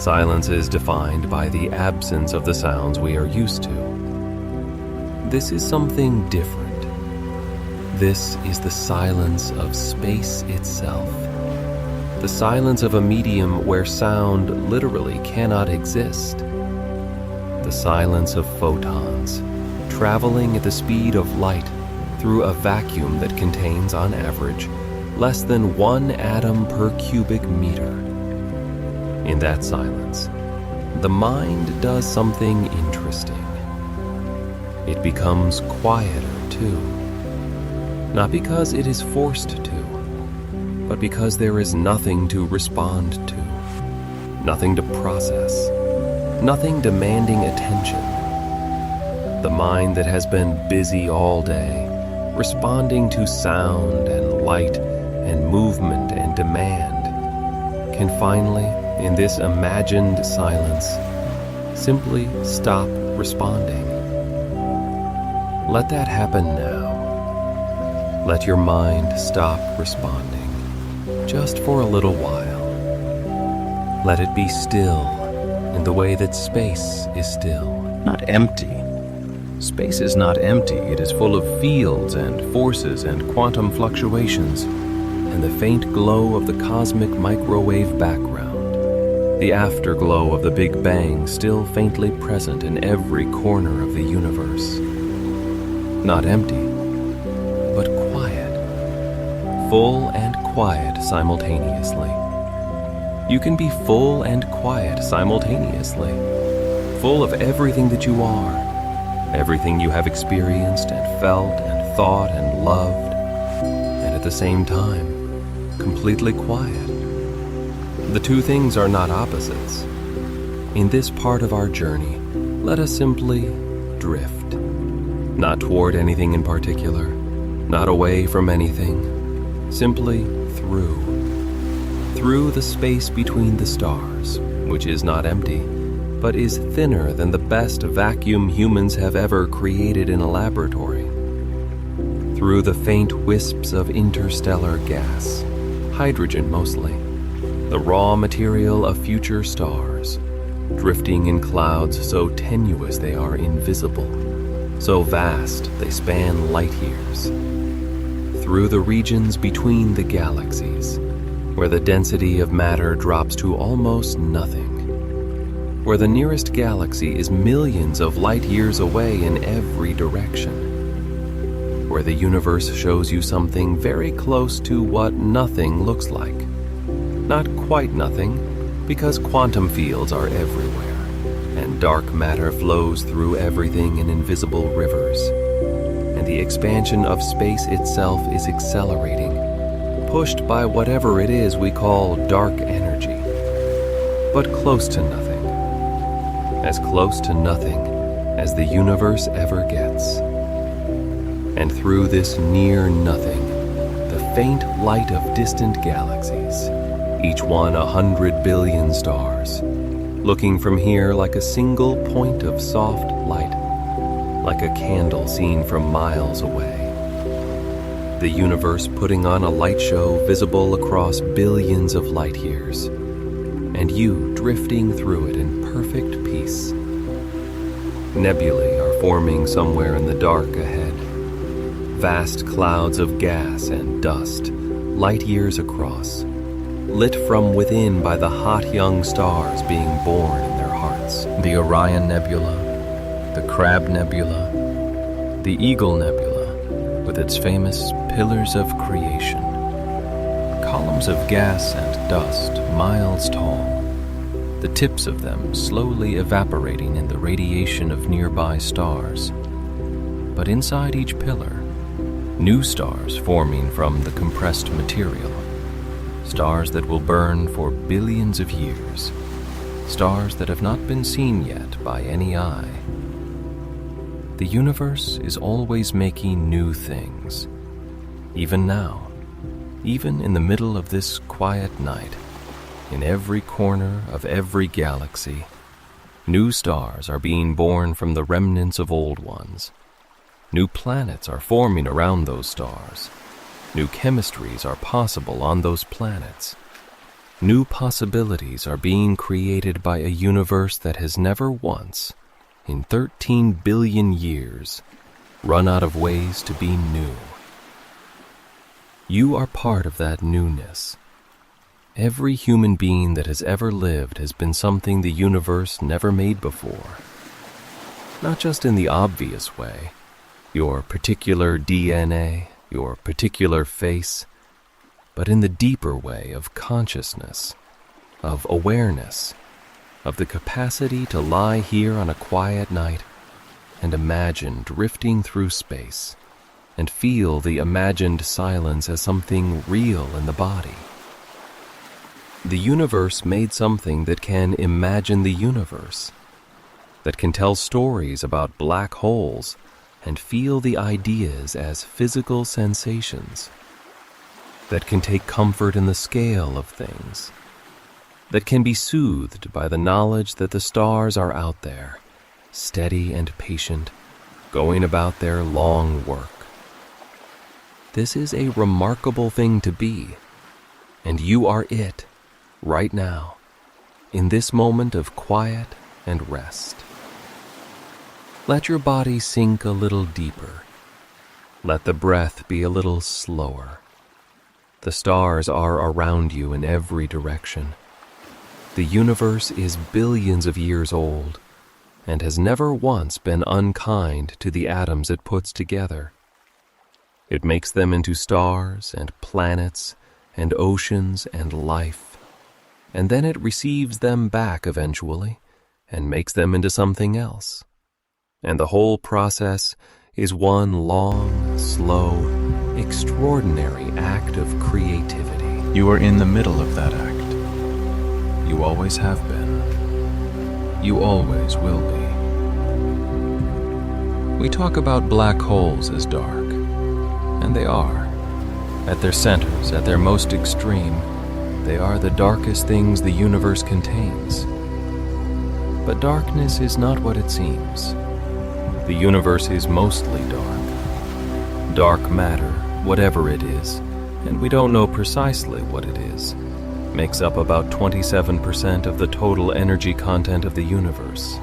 Silence is defined by the absence of the sounds we are used to. This is something different. This is the silence of space itself. The silence of a medium where sound literally cannot exist. The silence of photons, traveling at the speed of light through a vacuum that contains, on average, less than 1 atom per cubic meter. In that silence, the mind does something interesting. It becomes quieter, too. Not because it is forced to, but because there is nothing to respond to, nothing to process, nothing demanding attention. The mind that has been busy all day, responding to sound and light and movement and demand, can finally, in this imagined silence, simply stop responding. Let that happen now. Let your mind stop responding, just for a little while. Let it be still in the way that space is still. Not empty. Space is not empty. It is full of fields and forces and quantum fluctuations, and the faint glow of the cosmic microwave background, the afterglow of the Big Bang still faintly present in every corner of the universe. Not empty, but quiet. Full and quiet simultaneously. You can be full and quiet simultaneously, full of everything that you are, everything you have experienced and felt and thought and loved, and at the same time, completely quiet. The two things are not opposites. In this part of our journey, let us simply drift. Not toward anything in particular, not away from anything, simply through. Through the space between the stars, which is not empty, but is thinner than the best vacuum humans have ever created in a laboratory. Through the faint wisps of interstellar gas, hydrogen mostly, the raw material of future stars, drifting in clouds so tenuous they are invisible, so vast they span light years. Through the regions between the galaxies, where the density of matter drops to almost nothing, where the nearest galaxy is millions of light years away in every direction, where the universe shows you something very close to what nothing looks like. Not quite nothing, because quantum fields are everywhere, and dark matter flows through everything in invisible rivers, and the expansion of space itself is accelerating, pushed by whatever it is we call dark energy, but close to nothing, as close to nothing as the universe ever gets. And through this near nothing, the faint light of distant galaxies, each one 100 billion stars, looking from here like a single point of soft light, like a candle seen from miles away. The universe putting on a light show visible across billions of light years, and you drifting through it in perfect peace. Nebulae are forming somewhere in the dark ahead. Vast clouds of gas and dust, light years across, lit from within by the hot young stars being born in their hearts. The Orion Nebula, the Crab Nebula, the Eagle Nebula, with its famous pillars of creation, columns of gas and dust miles tall, the tips of them slowly evaporating in the radiation of nearby stars. But inside each pillar, new stars forming from the compressed material, stars that will burn for billions of years, stars that have not been seen yet by any eye. The universe is always making new things, even now, even in the middle of this quiet night. In every corner of every galaxy, new stars are being born from the remnants of old ones. New planets are forming around those stars. New chemistries are possible on those planets. New possibilities are being created by a universe that has never once, in 13 billion years, run out of ways to be new. You are part of that newness. Every human being that has ever lived has been something the universe never made before. Not just in the obvious way, your particular DNA, your particular face, but in the deeper way of consciousness, of awareness, of the capacity to lie here on a quiet night and imagine drifting through space and feel the imagined silence as something real in the body. The universe made something that can imagine the universe, that can tell stories about black holes and feel the ideas as physical sensations, that can take comfort in the scale of things, that can be soothed by the knowledge that the stars are out there, steady and patient, going about their long work. This is a remarkable thing to be, and you are it, right now, in this moment of quiet and rest. Let your body sink a little deeper. Let the breath be a little slower. The stars are around you in every direction. The universe is billions of years old and has never once been unkind to the atoms it puts together. It makes them into stars and planets and oceans and life, and then it receives them back eventually and makes them into something else. And the whole process is one long, slow, extraordinary act of creativity. You are in the middle of that act. You always have been. You always will be. We talk about black holes as dark, and they are. At their centers, at their most extreme, they are the darkest things the universe contains. But darkness is not what it seems. The universe is mostly dark. Dark matter, whatever it is, and we don't know precisely what it is, makes up about 27% of the total energy content of the universe.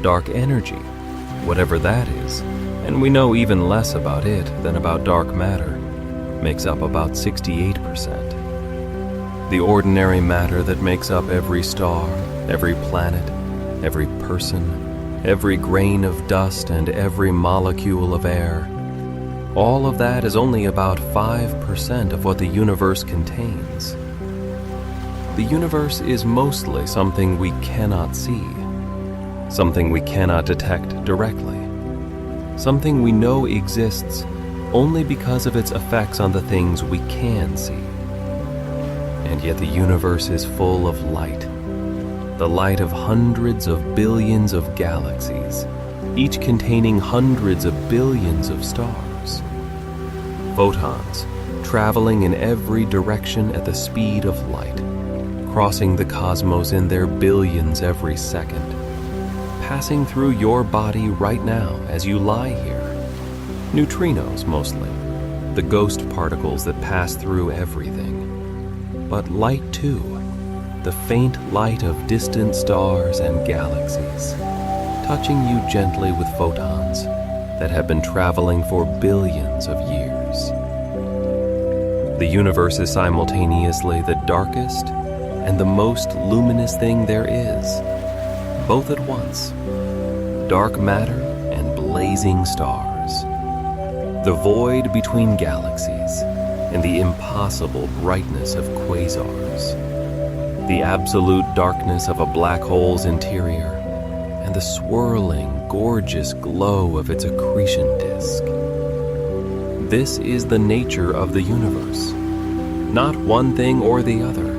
Dark energy, whatever that is, and we know even less about it than about dark matter, makes up about 68%. The ordinary matter that makes up every star, every planet, every person, every grain of dust and every molecule of air, all of that is only about 5% of what the universe contains. The universe is mostly something we cannot see, something we cannot detect directly, something we know exists only because of its effects on the things we can see. And yet the universe is full of light, the light of hundreds of billions of galaxies, each containing hundreds of billions of stars. Photons, traveling in every direction at the speed of light, crossing the cosmos in their billions every second, passing through your body right now as you lie here. Neutrinos mostly, the ghost particles that pass through everything. But light too, the faint light of distant stars and galaxies, touching you gently with photons that have been traveling for billions of years. The universe is simultaneously the darkest and the most luminous thing there is, both at once. Dark matter and blazing stars. The void between galaxies and the impossible brightness of quasars. The absolute darkness of a black hole's interior and the swirling, gorgeous glow of its accretion disk. This is the nature of the universe. Not one thing or the other.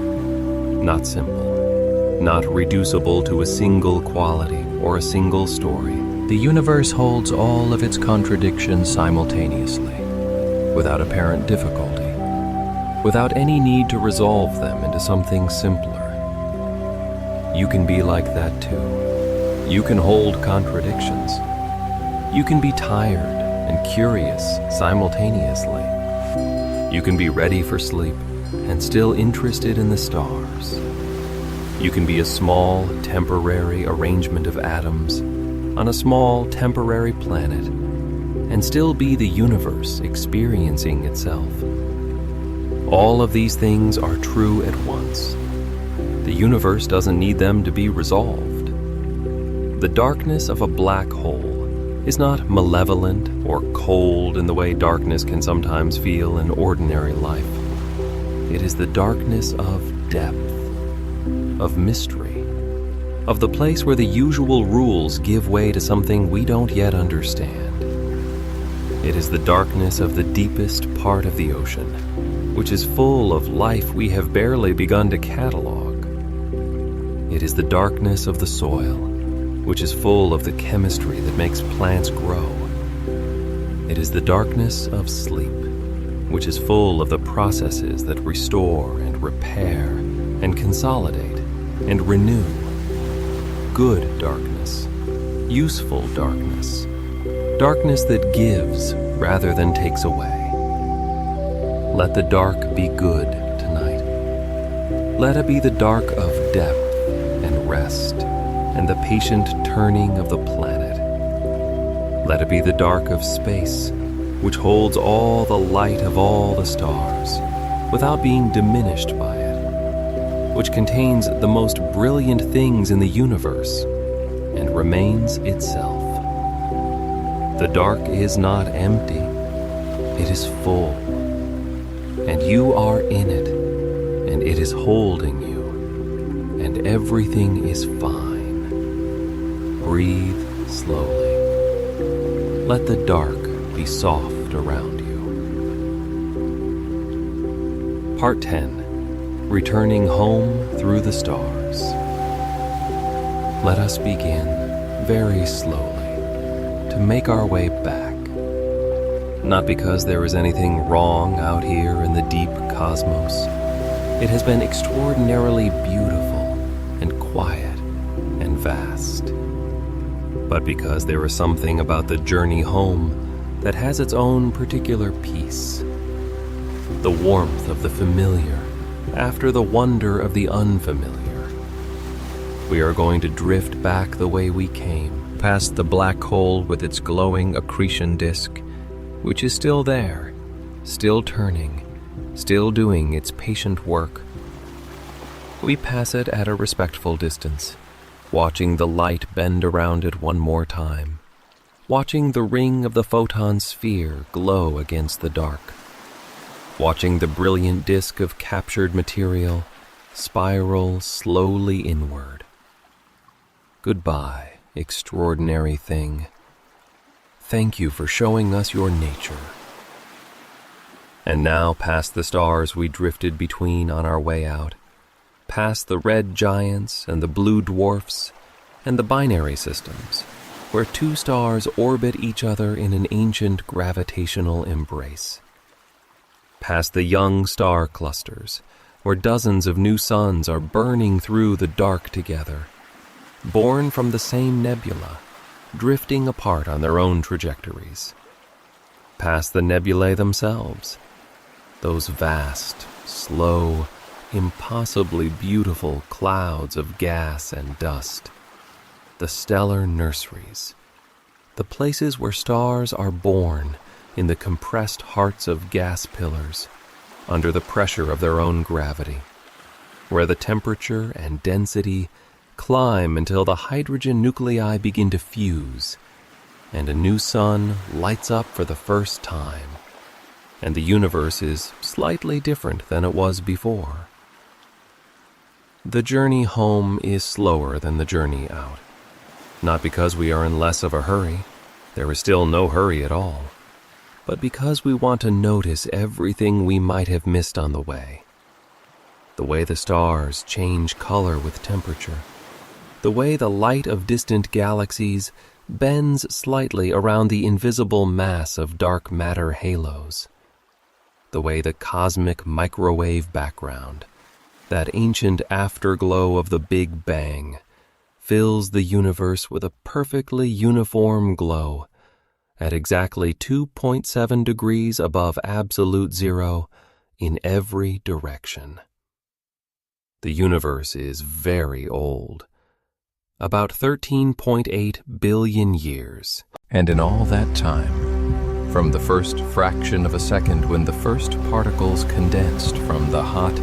Not simple. Not reducible to a single quality or a single story. The universe holds all of its contradictions simultaneously, without apparent difficulty, without any need to resolve them into something simpler. You can be like that too. You can hold contradictions. You can be tired and curious simultaneously. You can be ready for sleep, and still interested in the stars. You can be a small, temporary arrangement of atoms on a small, temporary planet and still be the universe experiencing itself. All of these things are true at once. The universe doesn't need them to be resolved. The darkness of a black hole is not malevolent or cold in the way darkness can sometimes feel in ordinary life. It is the darkness of depth, of mystery, of the place where the usual rules give way to something we don't yet understand. It is the darkness of the deepest part of the ocean, which is full of life we have barely begun to catalog. It is the darkness of the soil, which is full of the chemistry that makes plants grow. It is the darkness of sleep, which is full of the processes that restore and repair and consolidate and renew. Good darkness, useful darkness, darkness that gives rather than takes away. Let the dark be good tonight. Let it be the dark of depth and rest and the patient turning of the planet. Let it be the dark of space, which holds all the light of all the stars without being diminished by it, which contains the most brilliant things in the universe and remains itself. The dark is not empty, it is full, and you are in it, and it is holding you, and everything is fine. Breathe slowly. Let the dark be soft around you. Part 10. Returning home through the stars. Let us begin very slowly to make our way back. Not because there is anything wrong out here in the deep cosmos. It has been extraordinarily beautiful and quiet and vast. But because there is something about the journey home that has its own particular peace. The warmth of the familiar after the wonder of the unfamiliar. We are going to drift back the way we came, past the black hole with its glowing accretion disk, which is still there, still turning, still doing its patient work. We pass it at a respectful distance, watching the light bend around it one more time, watching the ring of the photon sphere glow against the dark, watching the brilliant disk of captured material spiral slowly inward. Goodbye, extraordinary thing. Thank you for showing us your nature. And now past the stars we drifted between on our way out, past the red giants and the blue dwarfs and the binary systems, where two stars orbit each other in an ancient gravitational embrace. Past the young star clusters, where dozens of new suns are burning through the dark together, born from the same nebula, drifting apart on their own trajectories. Past the nebulae themselves, those vast, slow, impossibly beautiful clouds of gas and dust, the stellar nurseries, the places where stars are born in the compressed hearts of gas pillars under the pressure of their own gravity, where the temperature and density climb until the hydrogen nuclei begin to fuse and a new sun lights up for the first time, and the universe is slightly different than it was before. The journey home is slower than the journey out. Not because we are in less of a hurry, there is still no hurry at all, but because we want to notice everything we might have missed on the way. The way the stars change color with temperature, the way the light of distant galaxies bends slightly around the invisible mass of dark matter halos, the way the cosmic microwave background, that ancient afterglow of the Big Bang, fills the universe with a perfectly uniform glow at exactly 2.7 degrees above absolute zero in every direction. The universe is very old, about 13.8 billion years. And in all that time, from the first fraction of a second when the first particles condensed from the hot,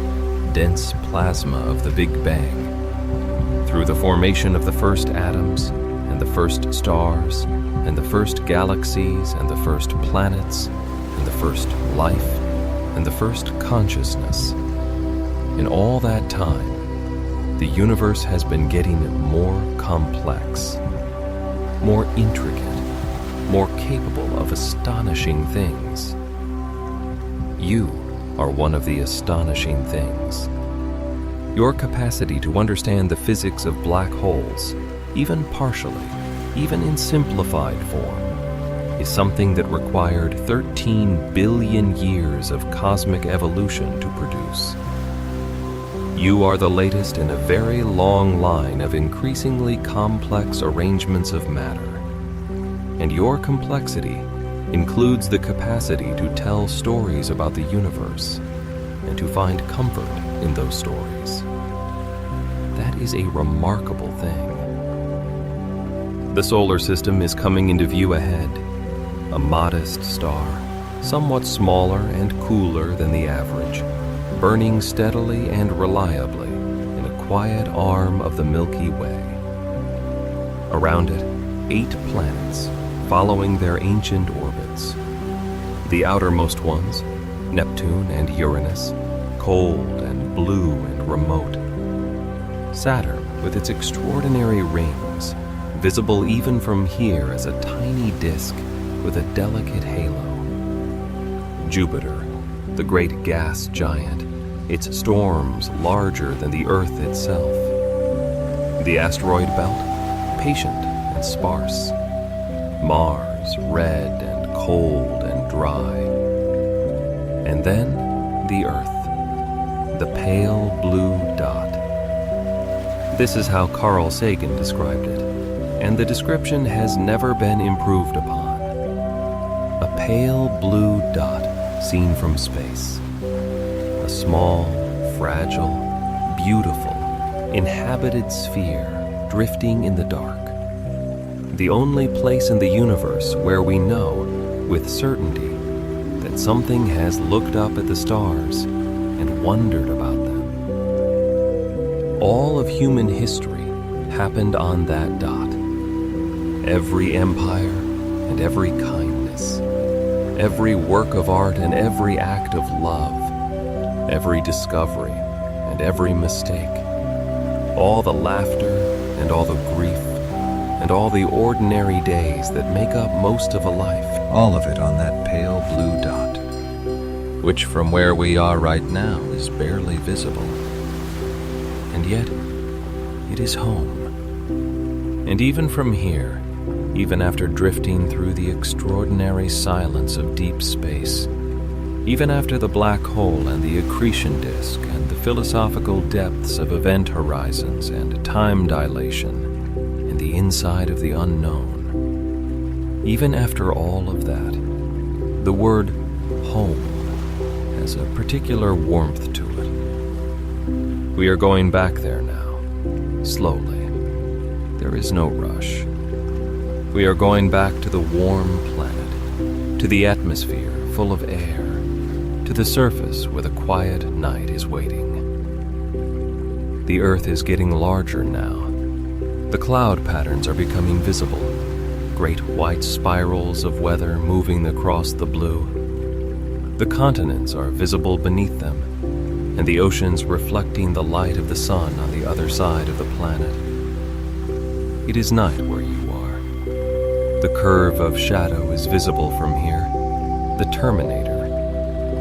dense plasma of the Big Bang, through the formation of the first atoms and the first stars and the first galaxies and the first planets and the first life and the first consciousness, in all that time, the universe has been getting more complex, more intricate, more capable of astonishing things. You are one of the astonishing things. Your capacity to understand the physics of black holes, even partially, even in simplified form, is something that required 13 billion years of cosmic evolution to produce. You are the latest in a very long line of increasingly complex arrangements of matter, and your complexity includes the capacity to tell stories about the universe and to find comfort in those stories. That is a remarkable thing. The solar system is coming into view ahead, a modest star, somewhat smaller and cooler than the average, burning steadily and reliably in a quiet arm of the Milky Way. Around it, 8 planets, following their ancient orbits. The outermost ones, Neptune and Uranus, cold and blue and remote. Saturn, with its extraordinary rings, visible even from here as a tiny disk with a delicate halo. Jupiter, the great gas giant, its storms larger than the Earth itself. The asteroid belt, patient and sparse. Mars, red and cold and dry. And then the Earth, the pale blue dot. This is how Carl Sagan described it, and the description has never been improved upon. A pale blue dot seen from space. A small, fragile, beautiful, inhabited sphere drifting in the dark. The only place in the universe where we know, with certainty, that something has looked up at the stars and wondered about them. All of human history happened on that dot. Every empire and every kindness, every work of art and every act of love, every discovery and every mistake, all the laughter and all the grief, and all the ordinary days that make up most of a life. All of it on that pale blue dot, which from where we are right now is barely visible. And yet, it is home. And even from here, even after drifting through the extraordinary silence of deep space, even after the black hole and the accretion disk and the philosophical depths of event horizons and time dilation, the inside of the unknown. Even after all of that, the word home has a particular warmth to it. We are going back there now, slowly. There is no rush. We are going back to the warm planet, to the atmosphere full of air, to the surface where the quiet night is waiting. The Earth is getting larger now. The cloud patterns are becoming visible, great white spirals of weather moving across the blue. The continents are visible beneath them, and the oceans reflecting the light of the sun on the other side of the planet. It is night where you are. The curve of shadow is visible from here, the terminator,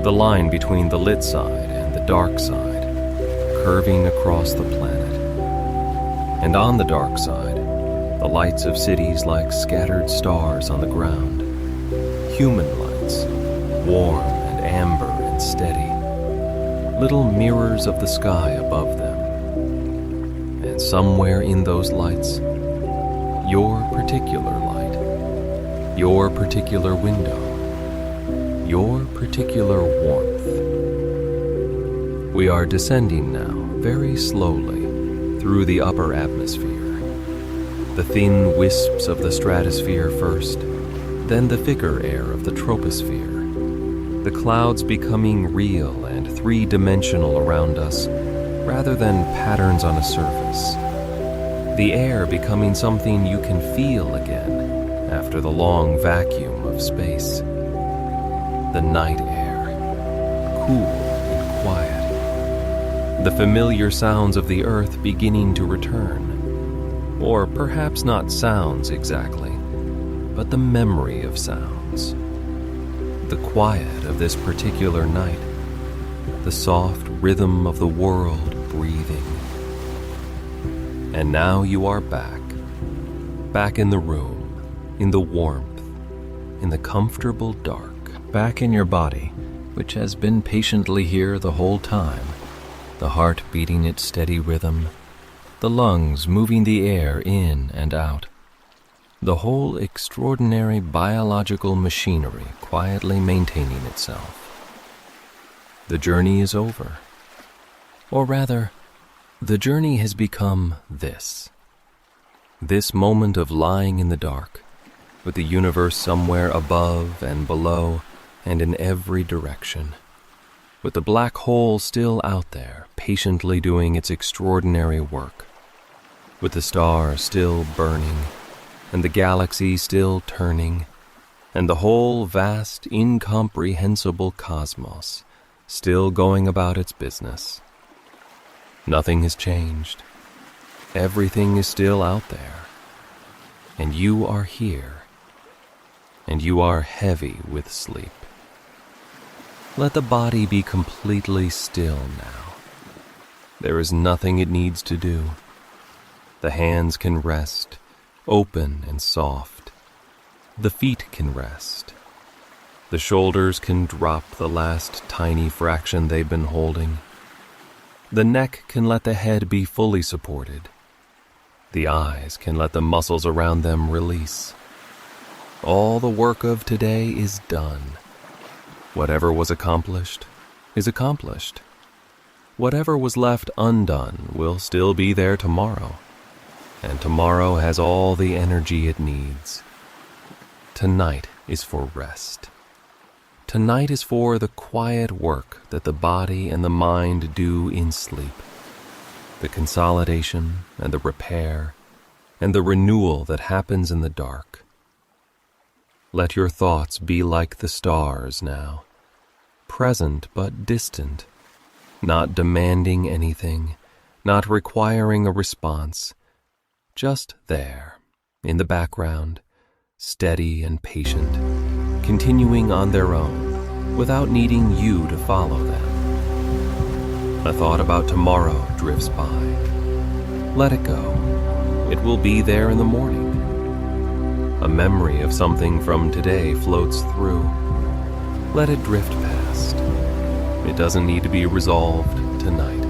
the line between the lit side and the dark side, curving across the planet. And on the dark side, the lights of cities like scattered stars on the ground. Human lights, warm and amber and steady. Little mirrors of the sky above them. And somewhere in those lights, your particular light, your particular window, your particular warmth. We are descending now, very slowly, through the upper atmosphere. The thin wisps of the stratosphere first, then the thicker air of the troposphere. The clouds becoming real and three-dimensional around us, rather than patterns on a surface. The air becoming something you can feel again after the long vacuum of space. The night air, cool and quiet. The familiar sounds of the earth beginning to return. Or perhaps not sounds exactly, but the memory of sounds. The quiet of this particular night, the soft rhythm of the world breathing. And now you are back in the room, in the warmth, in the comfortable dark, back in your body, which has been patiently here the whole time, the heart beating its steady rhythm, the lungs moving the air in and out, the whole extraordinary biological machinery quietly maintaining itself. The journey is over. Or rather, the journey has become this. This moment of lying in the dark, with the universe somewhere above and below and in every direction, with the black hole still out there, patiently doing its extraordinary work, with the stars still burning, and the galaxy still turning, and the whole vast, incomprehensible cosmos still going about its business. Nothing has changed. Everything is still out there. And you are here. And you are heavy with sleep. Let the body be completely still now. There is nothing it needs to do. The hands can rest, open and soft. The feet can rest. The shoulders can drop the last tiny fraction they've been holding. The neck can let the head be fully supported. The eyes can let the muscles around them release. All the work of today is done. Whatever was accomplished is accomplished. Whatever was left undone will still be there tomorrow. And tomorrow has all the energy it needs. Tonight is for rest. Tonight is for the quiet work that the body and the mind do in sleep. The consolidation and the repair and the renewal that happens in the dark. Let your thoughts be like the stars now, present but distant, not demanding anything, not requiring a response, just there, in the background, steady and patient, continuing on their own, without needing you to follow them. A thought about tomorrow drifts by. Let it go. It will be there in the morning. A memory of something from today floats through. Let it drift past. It doesn't need to be resolved tonight.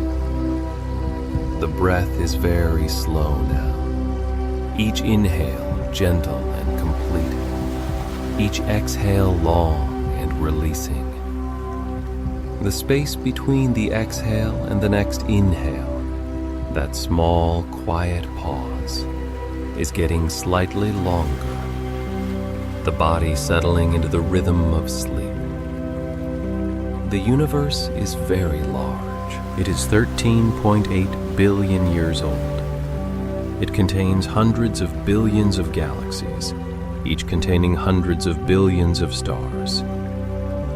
The breath is very slow now. Each inhale gentle and complete. Each exhale long and releasing. The space between the exhale and the next inhale, that small, quiet pause, is getting slightly longer. The body settling into the rhythm of sleep. The universe is very large. It is 13.8 billion years old. It contains hundreds of billions of galaxies, each containing hundreds of billions of stars.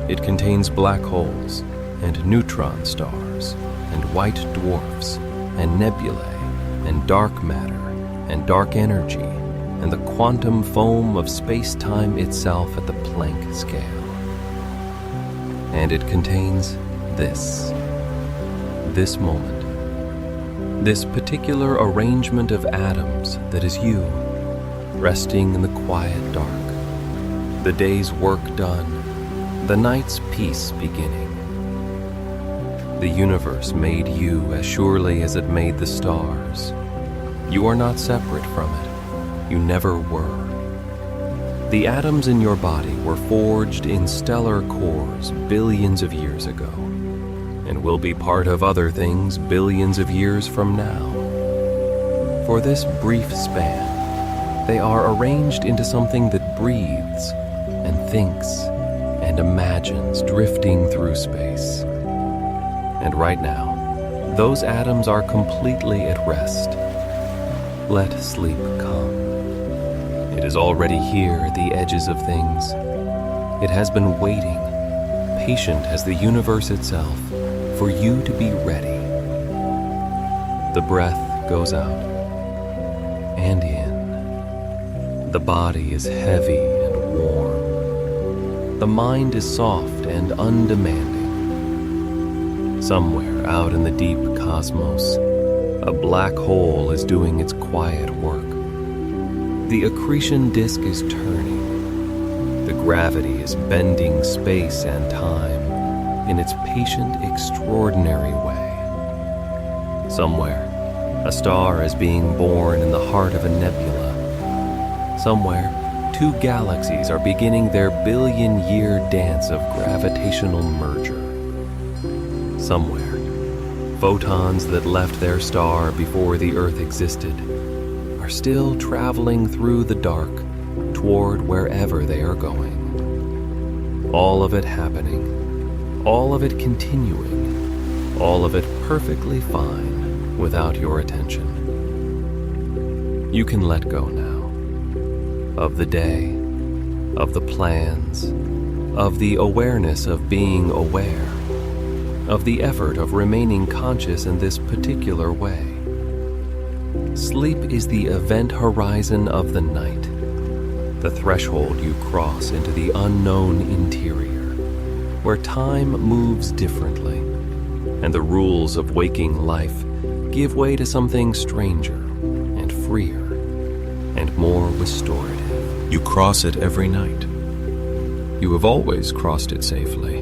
It contains black holes and neutron stars and white dwarfs and nebulae and dark matter and dark energy and the quantum foam of space-time itself at the Planck scale. And it contains this moment, this particular arrangement of atoms that is you, resting in the quiet dark, the day's work done, the night's peace beginning. The universe made you as surely as it made the stars. You are not separate from it. You never were. The atoms in your body were forged in stellar cores billions of years ago, and will be part of other things billions of years from now. For this brief span, they are arranged into something that breathes and thinks and imagines drifting through space. And right now, those atoms are completely at rest. Let sleep come. It is already here at the edges of things. It has been waiting, patient as the universe itself, for you to be ready. The breath goes out and in. The body is heavy and warm. The mind is soft and undemanding. Somewhere out in the deep cosmos, a black hole is doing its quiet work. The accretion disk is turning. The gravity is bending space and time in its patient, extraordinary way. Somewhere, a star is being born in the heart of a nebula. Somewhere, two galaxies are beginning their billion-year dance of gravitational merger. Somewhere, photons that left their star before the Earth existed are still traveling through the dark toward wherever they are going. All of it happening, all of it continuing, all of it perfectly fine without your attention. You can let go now of the day, of the plans, of the awareness of being aware, of the effort of remaining conscious in this particular way. Sleep is the event horizon of the night, the threshold you cross into the unknown interior, where time moves differently, and the rules of waking life give way to something stranger and freer and more restorative. You cross it every night. You have always crossed it safely.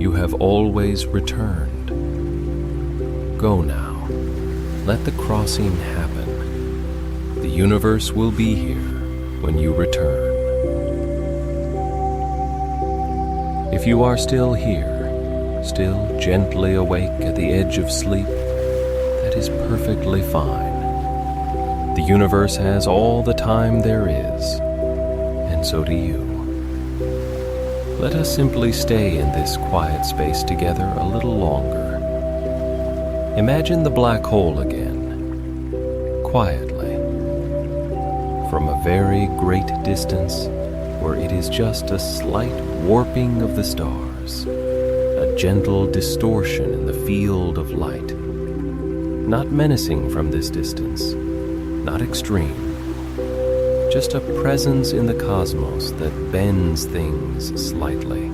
You have always returned. Go now. Let the crossing happen. The universe will be here when you return. If you are still here, still gently awake at the edge of sleep, that is perfectly fine. The universe has all the time there is, and so do you. Let us simply stay in this quiet space together a little longer. Imagine the black hole again, quietly, from a very great distance where it is just a slight warping of the stars, a gentle distortion in the field of light, not menacing from this distance, not extreme, just a presence in the cosmos that bends things slightly.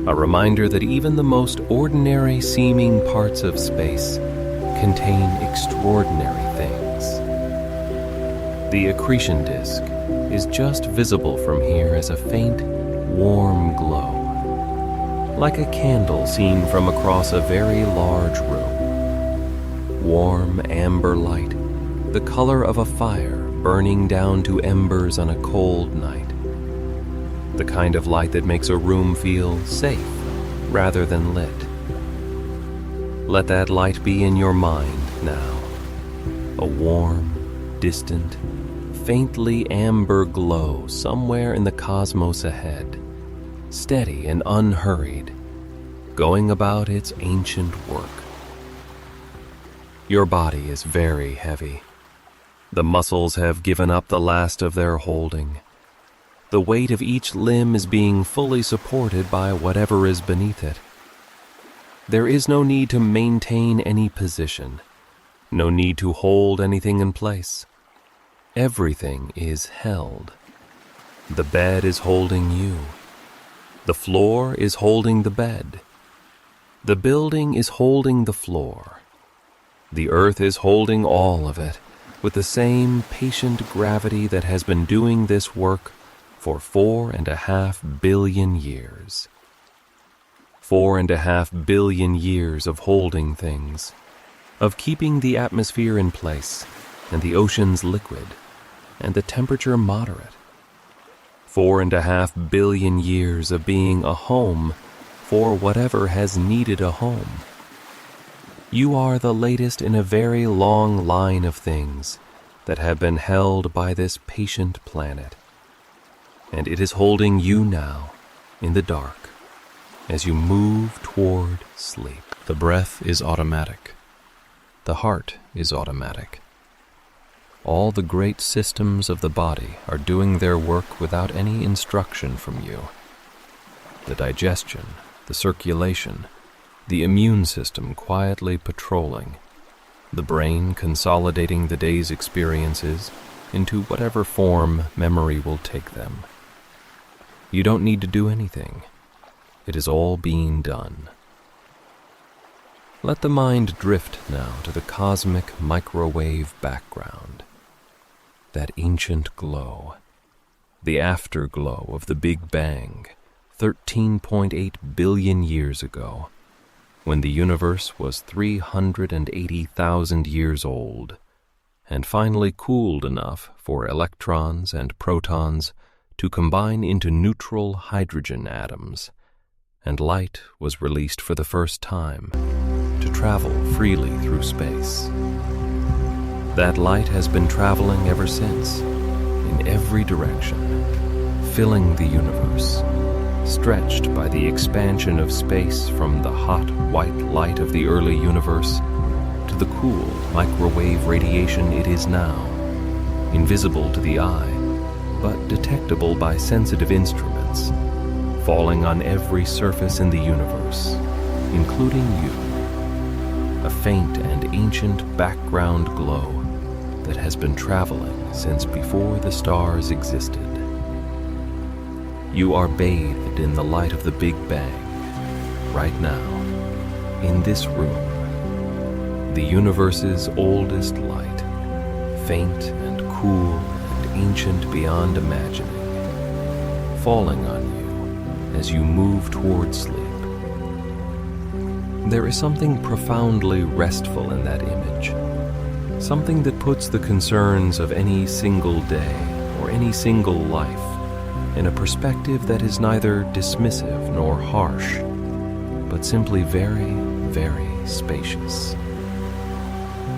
A reminder that even the most ordinary seeming parts of space contain extraordinary things. The accretion disk is just visible from here as a faint, warm glow, like a candle seen from across a very large room. Warm amber light, the color of a fire burning down to embers on a cold night. The kind of light that makes a room feel safe rather than lit. Let that light be in your mind now. A warm, distant, faintly amber glow somewhere in the cosmos ahead, steady and unhurried, going about its ancient work. Your body is very heavy. The muscles have given up the last of their holding. The weight of each limb is being fully supported by whatever is beneath it. There is no need to maintain any position, no need to hold anything in place. Everything is held. The bed is holding you. The floor is holding the bed. The building is holding the floor. The earth is holding all of it, with the same patient gravity that has been doing this work for 4.5 billion years. 4.5 billion years of holding things, of keeping the atmosphere in place, and the oceans liquid, and the temperature moderate. 4.5 billion years of being a home for whatever has needed a home. You are the latest in a very long line of things that have been held by this patient planet, and it is holding you now in the dark as you move toward sleep. The breath is automatic. The heart is automatic. All the great systems of the body are doing their work without any instruction from you. The digestion, the circulation, the immune system quietly patrolling, the brain consolidating the day's experiences into whatever form memory will take them. You don't need to do anything. It is all being done. Let the mind drift now to the cosmic microwave background, that ancient glow, the afterglow of the Big Bang, 13.8 billion years ago, when the universe was 380,000 years old, and finally cooled enough for electrons and protons to combine into neutral hydrogen atoms, and light was released for the first time to travel freely through space. That light has been traveling ever since, in every direction, filling the universe, stretched by the expansion of space from the hot white light of the early universe to the cool microwave radiation it is now, invisible to the eye, but detectable by sensitive instruments, falling on every surface in the universe, including you, a faint and ancient background glow that has been traveling since before the stars existed. You are bathed in the light of the Big Bang, right now, in this room, the universe's oldest light, faint and cool and ancient beyond imagining, falling on you as you move toward sleep. There is something profoundly restful in that image, something that puts the concerns of any single day or any single life in a perspective that is neither dismissive nor harsh, but simply very, very spacious.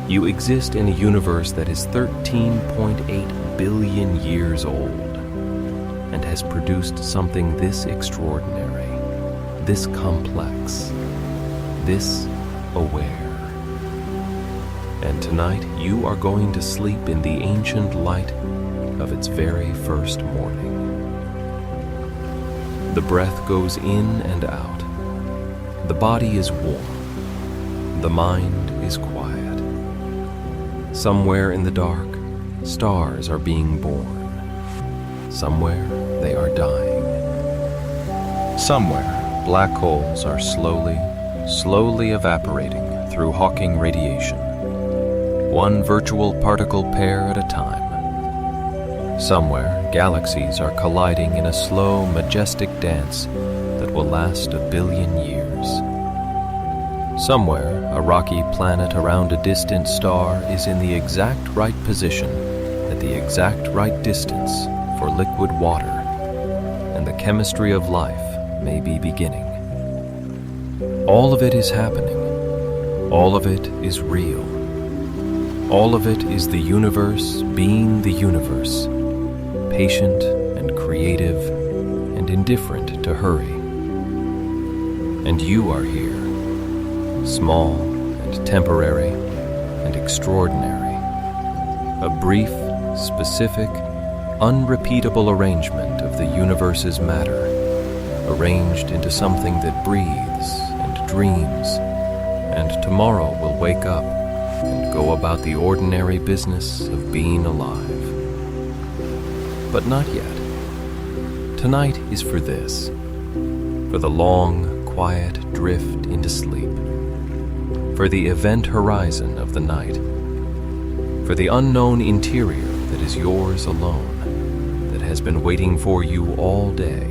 You exist in a universe that is 13.8 billion years old and has produced something this extraordinary, this complex, this aware. And tonight you are going to sleep in the ancient light of its very first morning. The breath goes in and out. The body is warm. The mind is quiet. Somewhere in the dark, stars are being born. Somewhere they are dying. Somewhere, black holes are slowly evaporating through Hawking radiation, one virtual particle pair at a time. Somewhere, galaxies are colliding in a slow, majestic dance that will last 1 billion years. Somewhere, a rocky planet around a distant star is in the exact right position at the exact right distance for liquid water, and the chemistry of life may be beginning. All of it is happening. All of it is real. All of it is the universe being the universe, patient and creative and indifferent to hurry. And you are here, small and temporary and extraordinary, a brief, specific, unrepeatable arrangement of the universe's matter, arranged into something that breathes and dreams, and tomorrow will wake up and go about the ordinary business of being alive. But not yet. Tonight is for this, for the long, quiet drift into sleep, for the event horizon of the night, for the unknown interior that is yours alone, that has been waiting for you all day,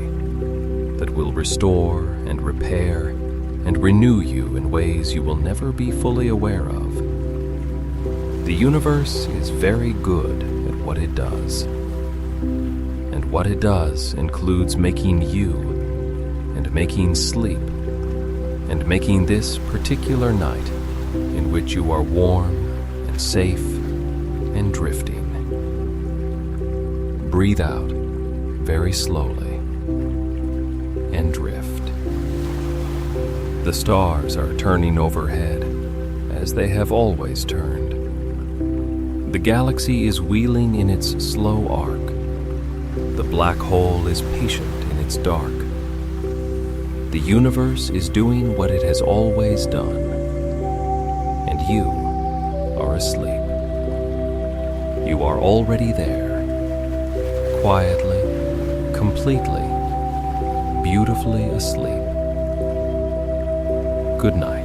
that will restore and repair and renew you in ways you will never be fully aware of. The universe is very good at what it does. And what it does includes making you and making sleep and making this particular night, in which you are warm and safe and drifting. Breathe out very slowly and drift. The stars are turning overhead, as they have always turned. The galaxy is wheeling in its slow arc. The black hole is patient in its dark. The universe is doing what it has always done, and you are asleep. You are already there, quietly, completely, beautifully asleep. Good night.